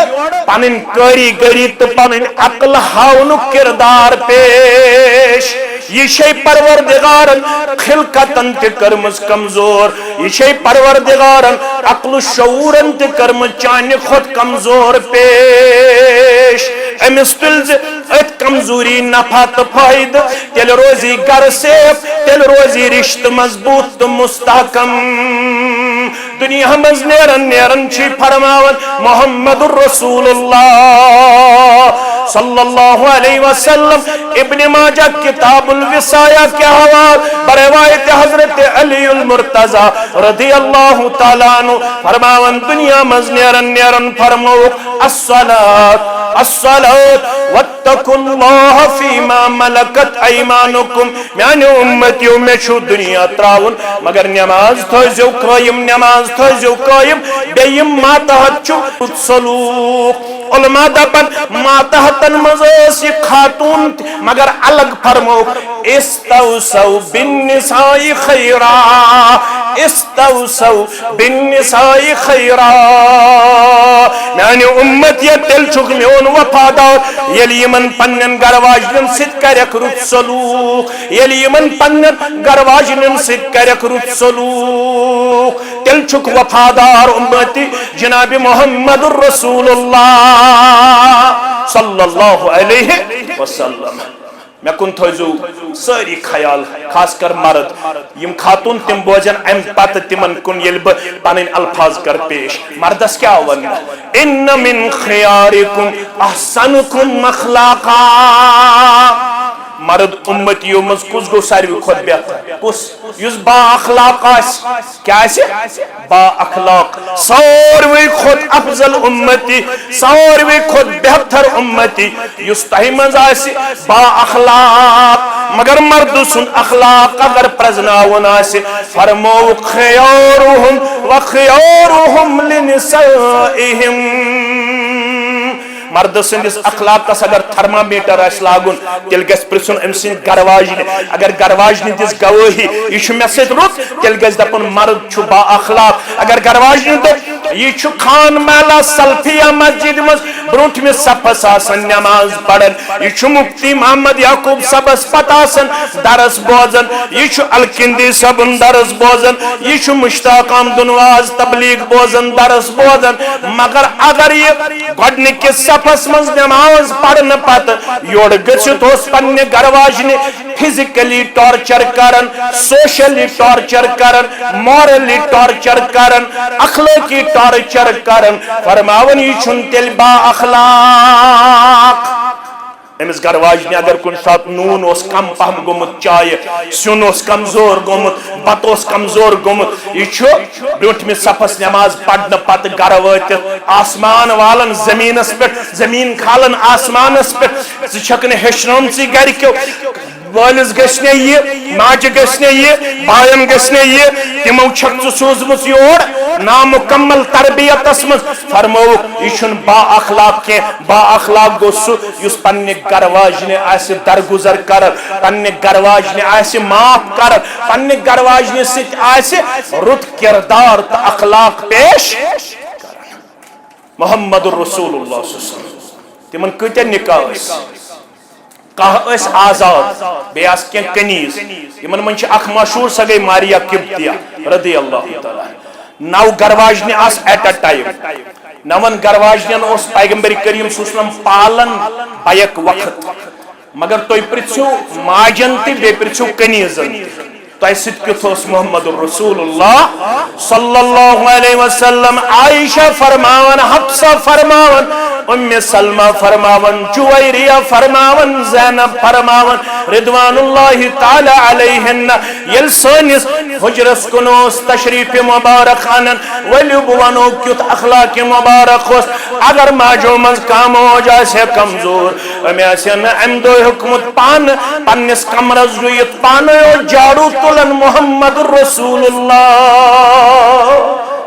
پنن کاریگری تو پنن عقل ہاؤن کردار پیش یہ شے پروردگارن خلقتن تے کرمز کمزور یہ شے پروردگارن عقل و شعورن تے کرمز چانہ خود کمزور پیش امس تلز ات کمزوری نفع تو فائدہ تیل روزی گر سیف تیل روزی رشت مضبوط تو مستحکم دنیا مز نیرن چی فرماون محمد الرسول اللہ صلی اللہ علیہ وسلم ابن ماجہ کتاب الوصایہ کے حوال بروایت حضرت علی المرتضی رضی اللہ تعالیٰ عنہ فرماون دنیا مز نیرن فرموک الصلاة واتقوا اللہ فیما ملکت ایمانکم یعنی امتیوں میں چھو دنیا تراؤن مگر نماز تھوزیو قائم نماز تھوزیو قائم بیم ماتحت چھو سلوک علماء دپن ماتحتن مزاسی خاتون مگر الگ فرموک استوسو بالنساء خیرا استوسو بالنساء خیرا یعنی امت یہ تل چھک میون وفادار یلی من پنن گرواجن ست کرک رت سلوک یلی من پنن گرواجن ست کرک رت سلوک تل چھک وفادار امتی جناب محمد الرسول اللہ صلی اللہ علیہ وسلم میں کن تھوزو ساری خیال خاص کر مرد یم خاتون تم بوجن ام پت تمن کن یل پنن الفاظ کر پیش مردس کیا ون ان من خیارکم احسنکم مخلاقا مرد امتیو مز کس گو ساروی خود بہتر کس یس با اخلاق آس کیا آسے با اخلاق ساروی خود افضل امتی ساروی خود بہتر امتی یس تہی مز آسی با اخلاق مگر مرد سن اخلاق اگر پرزناون آسی فرمو خیارهم و خیارهم لنسائهم مرد سندس اخلاق کس اگر تھرمامیٹر اس لاگن تیل گس پرسن ام سن گرواجن اگر گرواجن دس گواہی یہ چھ مے سۭتۍ رُت تیل گس دپن مرد چھ با اخلاق اگر گرواجن دپ یہ چھ خان محلہ سلفیہ مسجد مز برونٹھ صفس آسن نماز پڑھن یہ چھ مفتی محمد یعقوب صبس پتہ آسن درس بوزن یہ چھ الکندی صبن درس بوزن یہ چھ مشتاق احمد نواز تبلیغ بوزن درس بوزن مگر اگر یہ گۄڈنِکِس صفس مز نماز پڑھن پت یور گژھِتھ اوس پننہِ گرواجنہِ فزیکلی ٹارچر کرن سوشلی ٹارچر کرن مورلی ٹارچر کرن اخلاقی ٹارچر کرن فرماون یہ چھن تیل با اخلاق امس گرواجنہِ اگر کن سات نون اوس کم پہم گومت چائے سیون اوس کمزور گومت بت اوس کمزور گومت یہ چھ برونٹھمہِ صفس نماز پڑھن پتہ گر وٲتِتھ آسمان والن زمینس پہ زمین کھالن آسمانس پہ ژٕ چھکھ نہٕ ہیٚچھنٲمژٕے گرِکیو والس گژھنے یہ ماجہ گژھنے یہ بائن گژھنے یہ تمو چھک ژٕ سوزمٕژ یور نامکمل تربیتس مز فرموک یہ چھن با اخلاق کی با اخلاق گو سہ یس پننہ گرواجنہ آسہ درگزر کرن پننہ گرواجنہ آسہ معاف کرن پننہ گرواجنہ سۭتۍ آسہ رُت کردار تو اخلاق پیش کرن محمد الرسول اللہ صلی اللہ علیہ وسلم تمن کۭتیاہ نکاح ٲسۍ کہہ اس آزاد بیاس کین کنیز یمن من چھ اخ مشہور سہ گئی ماریا قبطیہ رضی اللہ تعالی نو گرواجنہ آس ایٹ اے ٹائم نون گرواجنن اس پیغمبر کریم صلی اللہ علیہ وسلم پالن بیک وقت مگر توی پرژھو ماجن تہ بے پرژھو کنیزن تیسد کتھوس محمد الرسول اللہ صلی اللہ علیہ وسلم عائشہ فرماون حفصہ فرماون ام سلمہ فرماون جویریہ فرماون زینب فرماون رضوان اللہ تعالی علیہن یل سانس حجرس کنوس تشریف مبارک انن ولی بوانو کیت اخلاق مبارک اس اگر ماجو منز کامو جاسے کمزور امی اسین امدو حکمت پانس کمرز رویت پانو جاڑو تلن محمد رسول اللہ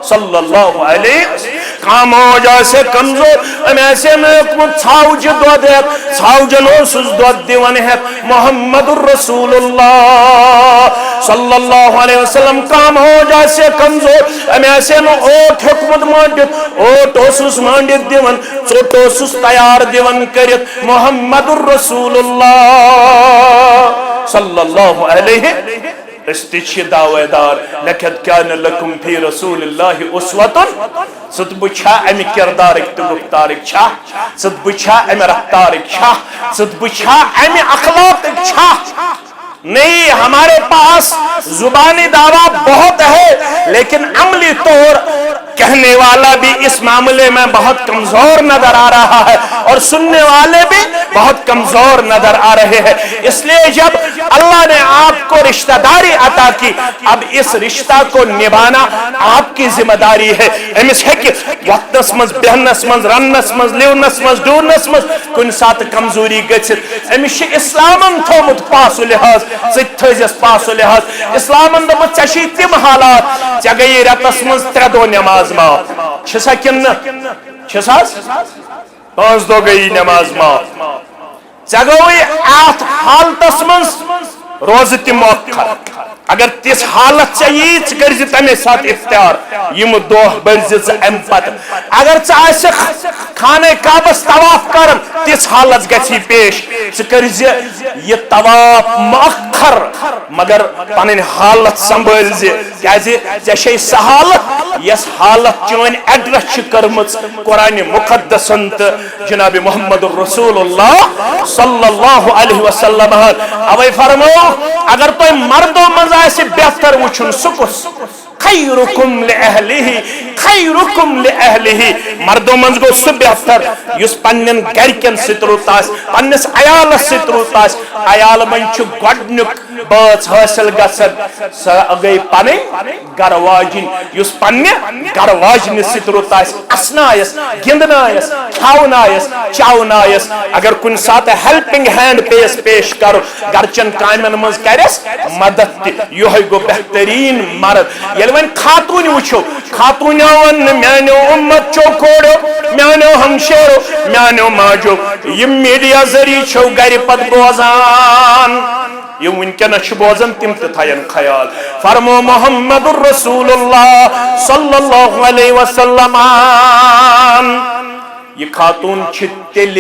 صلی اللہ علیہ وسلم کام ہو جاسے کمزور امی ایسے میں حکمت چھاوج دود ہے چھاوج نوسز دود دیون ہے محمد الرسول اللہ صلی اللہ علیہ وسلم کام ہو جاسے کمزور امی ایسے میں اوٹ حکمت مانڈت اوٹ اوسس مانڈت دیون چوٹ اوسس تیار دیون کرت محمد الرسول اللہ صلی اللہ علیہ وسلم استچھ دعوی دار لقد کان لکم فی رسول اللہ اسوۃ ست بچھا امی کردارک تو گفتارک چھا ست بچھا امی رفتارک چھا ست بچھا امی اخلاقک چھا نہیں ہمارے پاس زبانی دعویٰ بہت ہے لیکن عملی طور کہنے والا بھی اس معاملے میں بہت کمزور نظر آ رہا ہے اور سننے والے بھی بہت کمزور نظر آ رہے ہیں اس لیے جب اللہ نے آپ کو رشتہ داری عطا کی اب اس رشتہ کو نبھانا آپ کی ذمہ داری ہے امس ہے کہ وقتس مز بہنس مز رنس مز لیونس مز ڈونس مز کن سات کمزوری گچت امس اسلامن تھومت پاس و لحاظ تھزس پاس و لحاظ اسلامن دپت ژےٚ تم حالات ژےٚ گٔیی رٮ۪تس مز 3 دۄہ نماز معاف چھسا کِنہٕ چھساس 5 دۄہ گٔیی نماز معاف ژےٚ گوٚوٕے اتھ حالتس مز روزٕ تہِ مؤخر اگر تس حالت چاہیے کر تمے سات اختیار یم دہ برز ام پتہ اگر ثہ خانہ کعبس طواف کرن تس حالت گھی پیش ثر یہ طواف مؤخر مگر پن حالت سنبھال ژے سہ حالت یس حالت چون ایڈریس کرم قرآن مقدسن تو جناب محمد الرسول اللہ صلی اللہ علیہ وسلم اوے فرمو اگر تو مردوں مز بہتر وچھن سکس خیرکم لأہلہ خیرکم لأہلہ مردوں منز گو سہ بہتر یس پنن گرکن ستروت آس پنس عیال ستروت آس عیال من چھ گۄڈنیُک بٲژ حٲصل گژھن سۄ گٔے پنٕنۍ گرٕ واجِنۍ یس پننہِ گرٕ واجنہِ ستروت آس اسنایس گِنٛدنایس کھیاونایس چاونایس اگر کُنہِ ساتہٕ ہیلپنگ ہینڈ پیش کرو گرچن کامین منز کرس مدد تہِ یہے گو بہترین مرد یل ون خاتون وچھو خاتون ون میانو امت چو کوڑو میانو ہمشیرو میانو ماجو یہ میڈیا ذریعہ چھو گھر پت بوزان یہ ونکن بوزن تم تین خیال فرمو محمد الرسول اللہ صلی اللہ علیہ وسلم یہ خاتون تیل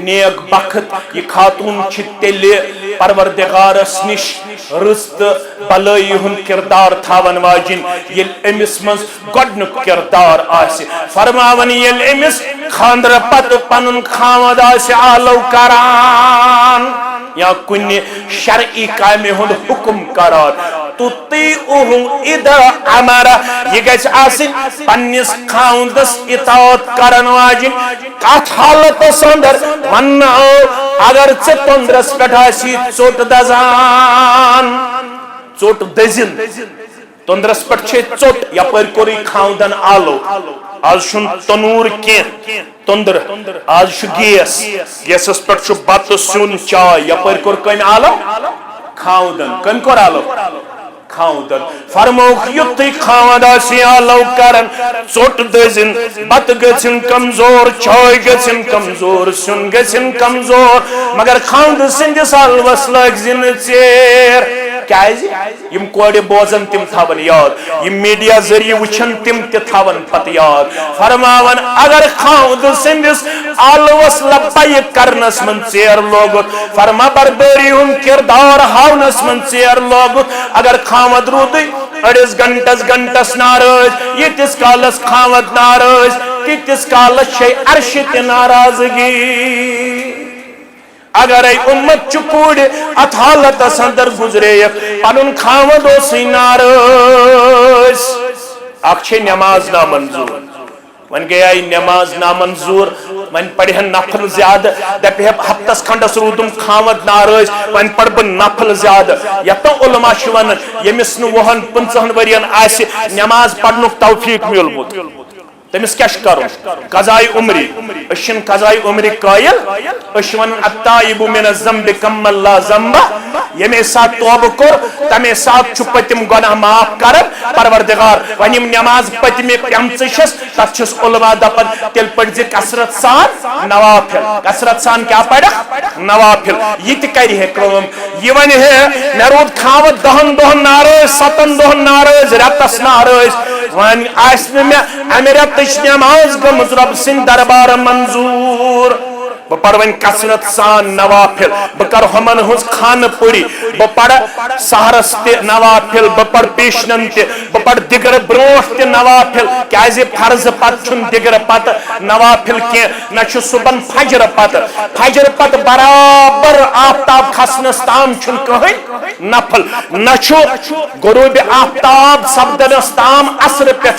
نیک بخت یہ خاتون تیل پروردگارس نش رست بلائی ہن کردار تھاون واجن یل امس مز گۄڈنیُک کردار آسہِ فرماون یل امس خاندر پتہٕ پنُن خاوند آسہِ آلو کران یا کُنہِ شرعی کامہِ ہُنٛد حکم کران تُطیعُہُ اِذا امر یہ گژھِ آسٕنۍ پننِس خاوندس اطاعت کرن واجن کتھ حالتس اندر وننہٕ آو اگر ژےٚ تۄندرس پٮ۪ٹھ آسی ژوٚٹ دزان ژوٚٹ دٔزِن تۄندرس پٮ۪ٹھ چھے ژوٚٹ یپٲرۍ کوٚرُے خاوندن آلو آز چھُنہٕ تنوٗر کینٛہہ تۄندر آز چھُ گیس گیسس پٮ۪ٹھ چھُ بتہٕ سیُن چاے یپٲرۍ کوٚر کٔمۍ آلو خاوندن کٔمۍ کوٚر آلو خاوندن فرموک یُتھُے خاوند آسہِ آلو کرن ژوٚٹ دٔزِن بتہٕ گژھن کمزور چاے گژھن کمزور سیُن گژھن کمزور مگر خاوند سٕنٛدِس حلوس لٲگۍ نہٕ ژیر کیازِ یم کوڑِ بوزن تم تھاون یاد یم میڈیا ذریعہ وچھن تم تہ تھاون پتہ یاد فرماون اگر خاوند سندس آلوس لبیک کرنس من ژیر لوگت فرما برداری ہن کردار ہاونس من ژیر لوگت اگر خاوند رودی اڑس گھنٹس ناراض یتس کالس خاوند ناراض تیتس کالس چھ عرش تہ ناراضگی اگر امت چکوڑ ات حالت اندر گزرے پنن خاوند اوسے ناراض اکھ نماز نامنظور ون گئی نماز نامنظور ون پڑھن نفل زیادہ دپہ ہفتس کھنڈس رودم خاوند ناراض ون پڑھ بہ نفل زیادہ یت علماء ون یمس نہن 50 ورین آس نماز پڑھنک توفیق میولمت تمس کیا کرو قضائی عمری اشن قضائی عمری قائل اشون التائب من الذنب کم لا ذنب یمے ساتھ توبہ کور تمے ساتھ پتم گناہ معاف کرن پروردگار ونیم نماز پتمے پمچس تت چھس علماء دپن تیل پڑھ کثرت سان نوافل کثرت سان کیا پڑھ نوافل یہ تہ کر ہے کام یہ ون ہے مے رود خاوت 10 دہن ناراض 7 دہن ناراض رتس ناراض ون آس مے امہ رتچ نماز گمز رب سن دربار منظور بہ پڑھ ون کثرت سان نوافل بہ کر ہمن ہز خان پوری بہ پڑھ سحرس تہ نوافل بہ پڑھ پیشنن تہ بہ پڑھ دگر بروٹ تہ نوافل کیازِ فرض پت چھن دگر پت نوافل کی نہ چھ صبح فجر پت برابر آفتاب کھسنس تام چھن کہین نفل نہ چھ غروب آفتاب سپدنس تام عصر پہ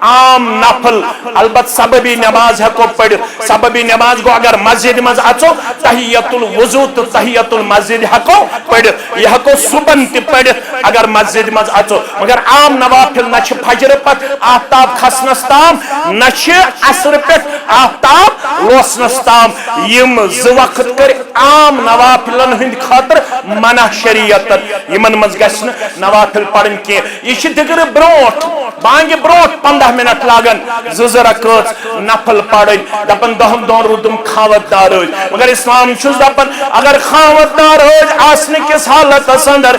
عام نفل البت سببی نماز ہکو پڑھ سببی نماز گو اگر مسجد مز اچو تحیت الوضو تو تحیت المسجد ہکو پڑھ یہ ہکو صبح تہ پڑھ اگر مسجد مز اچو مگر عام نوافل نہ چھ فجر پت آفتاب کھسنس تام نہ چھ عصر پہ آفتاب لوسنس تام یم ز وقت کر عام نوافلن ہند خاطر منع شریعت یمن مز گژھن نوافل پڑھن کی یہ چھ دگر بروٹ بانگ بروٹ 15 منٹ لاگن زٕ رکعت نفل پڑھن دپن 10 دہن رودم خاوت ناراض مگر اسلام چھس دپن اگر خاوت ناراض آسن کس حالت اندر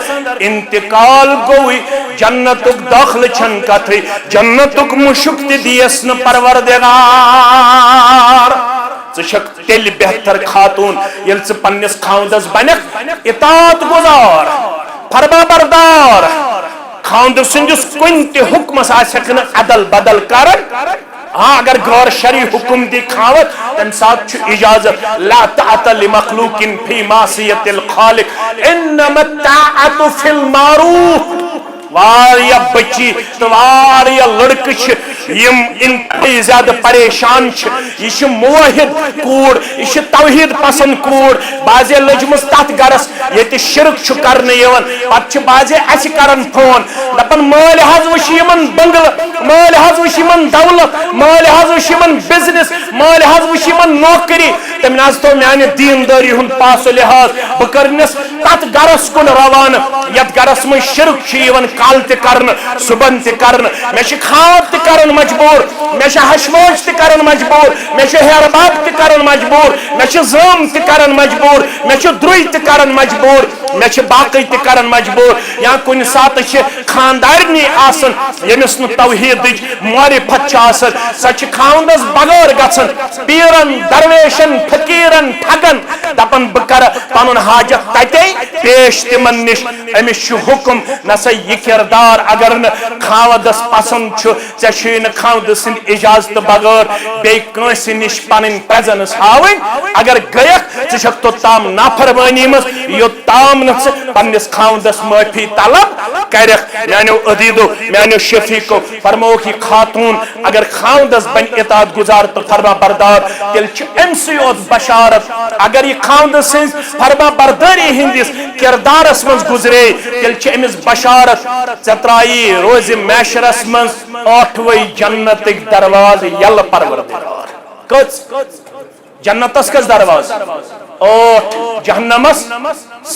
انتقال گوئی جنتک داخل چھن کتھے جنتک مشک تہ دیس نہ پروردگار ژٕ تیل بہتر خاتون یل ژٕ پننس خاوندس بنک اطاعت گزار فرما بردار خاوند سندس کن تہ حکمس آسک نہ عدل بدل کرن ہاں اگر غیر شرعی حکم دی خاوت تم ساتھ چھ اجازت لا طاعت لمخلوق فی معصیت الخالق انما الطاعت فی المعروف واریا بچی تو واریا لڑک یم انتہائی زیادہ پریشان یہ موحد کوڑ یہ توحید پسند کوڑ بازے لجمس تات گرس یہ شرک کرنے یون پتہ بازے اس کرن فون دپن مال حظ وش یمن بنگل مال حظ وش یمن دولت مال حظ وش یمن بزنس مال حظ وش یمن نوکری تم ناز تو میانہ دینداری ہند پاس لحاظ بہ کرنس تات گرس کن روانہ یت گرس میں شرک یون کال تہ کرن صبح تہ کرن مے چھ خاوت تہ کرن مجبور مے چھ ہشموش تہ کرن مجبور مے چھ ہیر باب تہ کرن مجبور مے چھ زام تہ کرن مجبور مے چھ دروی تہ کرن مجبور مے چھ باقی تہ کرن مجبور یا کن سات چھ خاندارنی آسن یمس نہ توحیدچ معرفت چھ آسن سہ چھ خاوندس بغیر گژھن پیرن درویشن فقیرن ٹھگن دپن بہ کر پنن حاجت تتے پیش تمن نش امس چھ حکم نسا یہ کردار اگر نہ خاوندس پسند ژے چھُے نہٕ خاوند سٕنٛدِ اجازت بغیر بیٚیہِ کٲنٛسہِ نِش پنٕنۍ پریزنس ہاوٕنۍ اگر گٔیکھ ژٕ چھکھ توٚتام نافرمٲنی منٛز یوٚتام نہٕ ژٕ پننس خاوندس معٲفی طلب کرکھ میانیو عدیدو میانیو شفیقو فرموکھ یہ خاتون اگر خاوندس بن اطاعت گزار تو فرما بردار تیل چھ امسٕے یوت بشارت اگر یہ خاوند سٕنٛز فرما برداری ہندس کردارس منٛز گزرے تیل چھ امس بشارت ژےٚ ترٛایی روزِ میشرس منٛز 8وے جنتک دروازٕ یلہٕ پروردگار کٔژ جنتس کس دروازٕ 8 جہنمس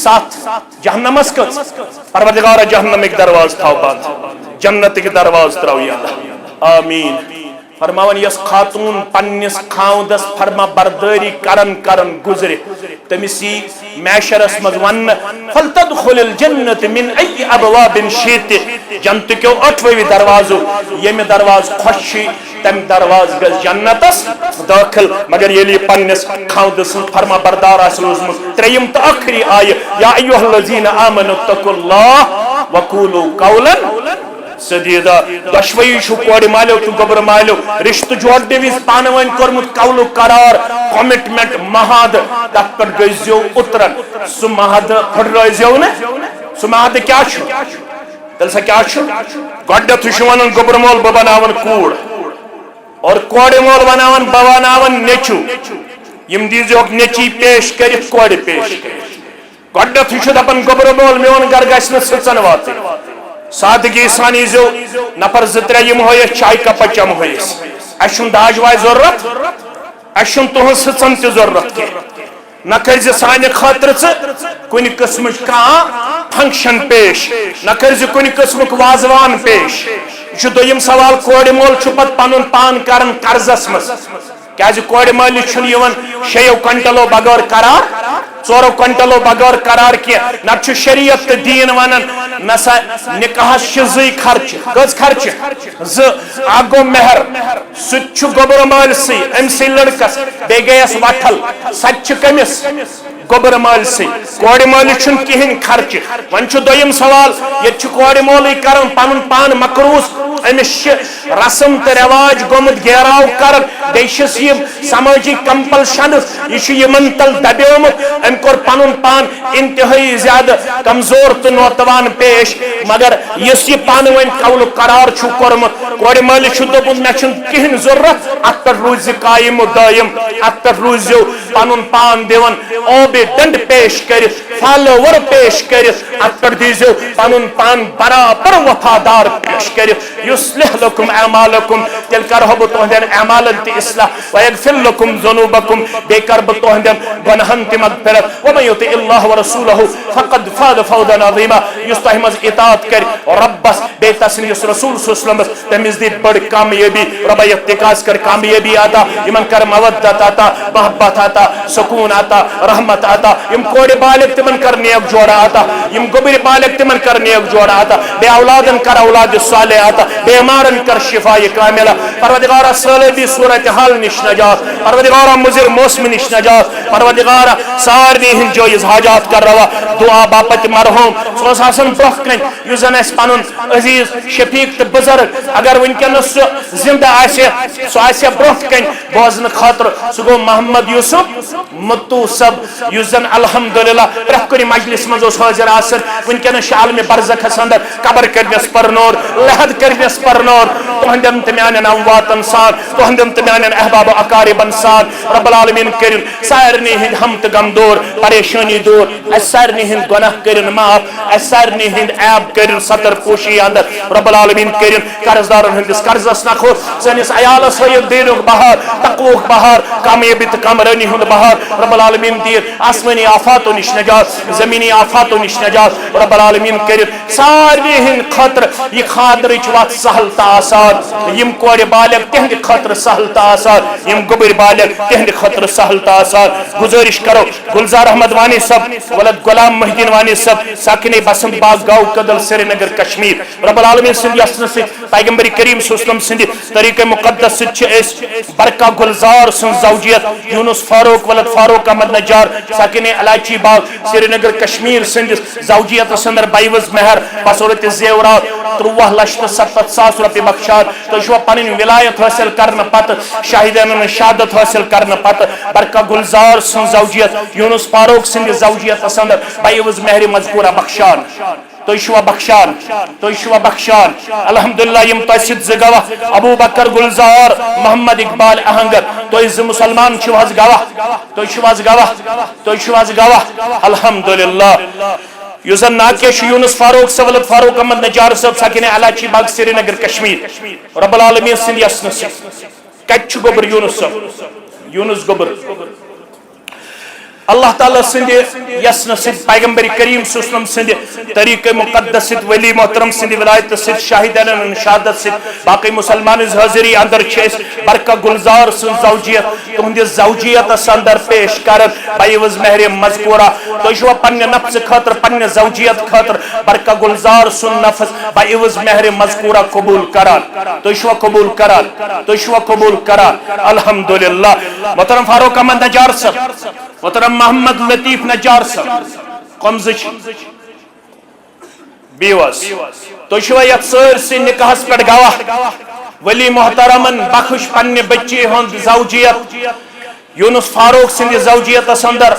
7 جہنمس کٔژ پروردگار جہنمک دروازٕ تھاو بند جنتک دروازٕ ترٛاو یلہٕ آمین فرماون یس خاتون پننس خاوندس فرما برداری کرن گزرے تمس میشرس مز ون فلتدخل الجنت من ای ابواب شئت جنت کیو 8ویں دروازو یم دروازہ خوش تم دروازہ گز جنتس داخل مگر یلی پننس خاوندس فرما بردار اس روزمت تریم تو آخری آیہ یا ایھا الذین آمنوا اتقوا اللہ وقولوا قولا سدیدہ دشوئی چھو کوڑی مالیو تو گبر مالیو رشت جوڑنے ویز پانوین کرمت قول قرار کمٹمنٹ مہاد تک پر گئیزیو اترن سو مہاد پھڑ رئیزیو نے سو مہاد کیا چھو دل سا کیا چھو گوڑا تشوانن گبر مول ببناون کوڑ اور کوڑی مول بناون ببناون نیچو یم دیزیو نیچی پیش کرت کوڑی پیش کرت گوڑا تشو دپن گبر مول میون گر گشن سچن واتے سادگی سانی زیو نفر زترہ یم ہوئیس چائے کا پچم ہوئیس اشن داج وائی ضرورت اشن تہن سچن تی ضرورت کے نہ کرزی سانی خاطر کنی قسم کا فنکشن پیش نہ کرزی کنی قسم وازوان پیش یہ دویم سوال کوڑی مول چھپت پنن پان کرن قرضس مز کیازِ کوڑی مالی چھن یون 6 کنٹلو بغیر قرار 4 کنٹلو بغیر قرار کیا نہ چھ شریعت دین ونن نسا نکاح شزی خرچ کز خرچ ز آگو مہر سچ گوبر مال سی ام سی لڑکس بے گیس وٹھل سچ کمس گوبر مال سی کوڑی مالی چھن کہن خرچ ون چھ دویم سوال یہ چھ کوڑی مالی کرن پنن پان مکروس امس رسم تو رواج گومت گیراو کرن بیشس یم سماجی کمپلشنز یہ یمن تل دبیومت ام کور پنن پان انتہائی زیادہ کمزور تو نوتوان پیش مگر یس یہ پانوین قول قرار چھو کرمت کوڑی مالی چھو دوپن مے چھن کہن ضرورت ات پر روز قائم و دائم ات پر روزیو پنن پان دیون او بے ڈنڈ پیش کرت فالوور پیش کرت ات پر دیزیو پنن پان برابر وفادار پیش کرت یصلح لکم اعمالکم تل کرہو بہ تہندین اعمالن تی اصلاح ویغفر لکم ذنوبکم بے کر بہ تہندین گناہن تی مغفرت ومن یطع اللہ ورسولہ فقد فاز فوزا عظیما یس تہ مز اطاعت کر ربس بے تسن یس رسول صلی اللہ علیہ وسلم تمز دی بڑ کامیابی رب اتقاس کر کامیابی عطا یمن کر مودت عطا محبت عطا سکون عطا رحمت عطا یم کوڑ بالغ تمن کر نیک جوڑا عطا یم گبر بالغ تمن کر نیک جوڑا عطا بے اولادن کر اولاد صالح عطا بیمارن کر شفاء کاملہ پروردگار سالبی صورتحال نش نجات پروردگار مضر موسم نش نجات پروردگار سارنی ہند جائز حاجات کر روا دعا باپت مرحوم سوس آسن برخ کن یوزن اس پنن عزیز شفیق تو بزرگ اگر ونکنس زندہ آسے سو آسے برخ کن بوزن خاطر سگو محمد یوسف متو سب یوزن الحمدللہ پرخ کنی مجلس مزوس حاضر آسن ونکنس عالم برزخ اندر قبر کرنس پر نور لحد کرنس پر نور تہندن تمیانن امواتن سان تہندن تمیانن احباب و اقاربن سان رب العالمین کرن سارنی ہند ہم غم دور پریشانی دور اس سارنی ہند گناہ کرن معاف اس سارنی ہند عیب کرن ستر پوشی اندر رب العالمین کرن قرضدارن ہندس قرضس نخور سنس عیالس ہویت دینک بہار تقوک بہار کامیابی تو کامرانی ہند بہار رب العالمین دیر آسمانی آفات و نش نجات زمینی آفات و نش نجات رب العالمین کرن سارنی ہند خاطر یہ خاطرچ وات سہل تا آسان یم کوڑ بالغ تہند خاطر سہل تا آسان یم گبر بالغ تہند خاطر سہل تا آسان گزارش کرو گلزار احمد وانی صاحب ولد غلام محدین وانی صاحب ساکن بسنت باغ گاؤں کدل سری نگر کشمیر رب العالمین سند یسن سے پیغمبر کریم صلی اللہ علیہ وسلم سند طریقہ مقدس سے برکہ گلزار سن زوجیت یونس فاروق ولد فاروق احمد نجار ساکن علاچی باغ سری نگر کشمیر سند زوجیت سندر بائیوز مہر بصورت زیورات 13,70,000 روپے بخشاد تو شو پنن ولایت حاصل کرنے پتہ شاہدین شہادت حاصل کرنے پتہ برکہ گلزار سن زوجیت یونس فاروق سند زوجیت اندر بائیوز مہر مذکورہ بخشان تو شو بخشان تو شو بخشان الحمدللہ یم تسد زگواہ ابو بکر گلزار محمد اقبال اہنگر تو از مسلمان چھو از گواہ تو شو از گواہ تو شو از گواہ الحمدللہ یوزن ناکیش یونس فاروق سولد فاروق احمد نجار صاحب ساکن علاچی باغ سری نگر کشمیر رب العالمین سند یسن سے کچ گبر یونس صاحب یونس گبر اللہ تعالیٰ سند یسن سند پیغمبر کریم صلی اللہ علیہ وسلم سند طریق مقدس سند ولی محترم سند ولایت سند شاہدین شہادت سند باقی مسلمان حاضری اندر چھس برکہ گلزار سن زوجیت تہند زوجیت اندر پیش کرن بائیوز مہر مذکورہ تو شو پنہ نفس خاطر پنہ زوجیت خاطر برکہ گلزار سن نفس بائیوز مہر مذکورہ قبول کران تو شو قبول کران تو شو قبول کران الحمدللہ محترم فاروق احمد نجار صاحب محترم محمد لطیف نجار صاحب قمزچ بیوس تو چھوا یت سرسی نکاحس پر گواہ ولی محترمن بخش پنہ بچی ہند زوجیت یونس فاروق سند زوجیت اندر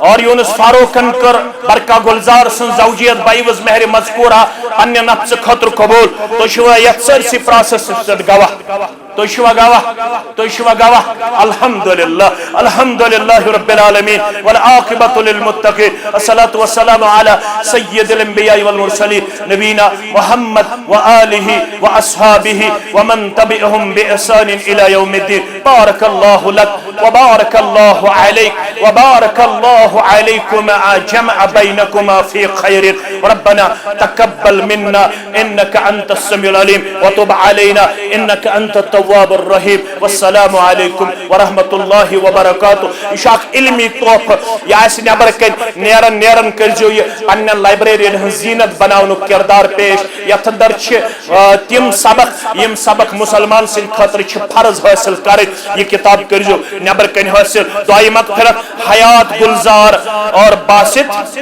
اور یونس فاروقن کر برکا گلزار سن زوجیت بائیوز مہر مذکورہ پنہ نفس خطر قبول تو چھوا یت سرسی پراسس گواہ تو شوا گواہ الحمدللہ رب العالمین والعاقبۃ للمتقین الصلاۃ والسلام علی سید الانبیاء والمرسلین نبینا محمد وآلہ واصحابہ ومن تبعهم بإحسان الى یوم الدین بارک اللہ لک وبارک اللہ علیک وبارک اللہ علیکما جمع بینکما فی خیر ربنا تقبل منا انک انت السمیع العلیم وتب علینا انک انت التواب الرحیم والسلام علیکم ورحمۃ اللہ وبرکاتہ. یہ شاک علمی توف یہ آس نبر کن نیرن کرزو یہ پنن لائبریرین ہن زینت بناونک کردار پیش یتھ اندر تم سبق مسلمان سن خاطر فرض حاصل کریں یہ کتاب کرزو نبر کن حاصل. دعائی مغفرت حیات گلزار اور باسط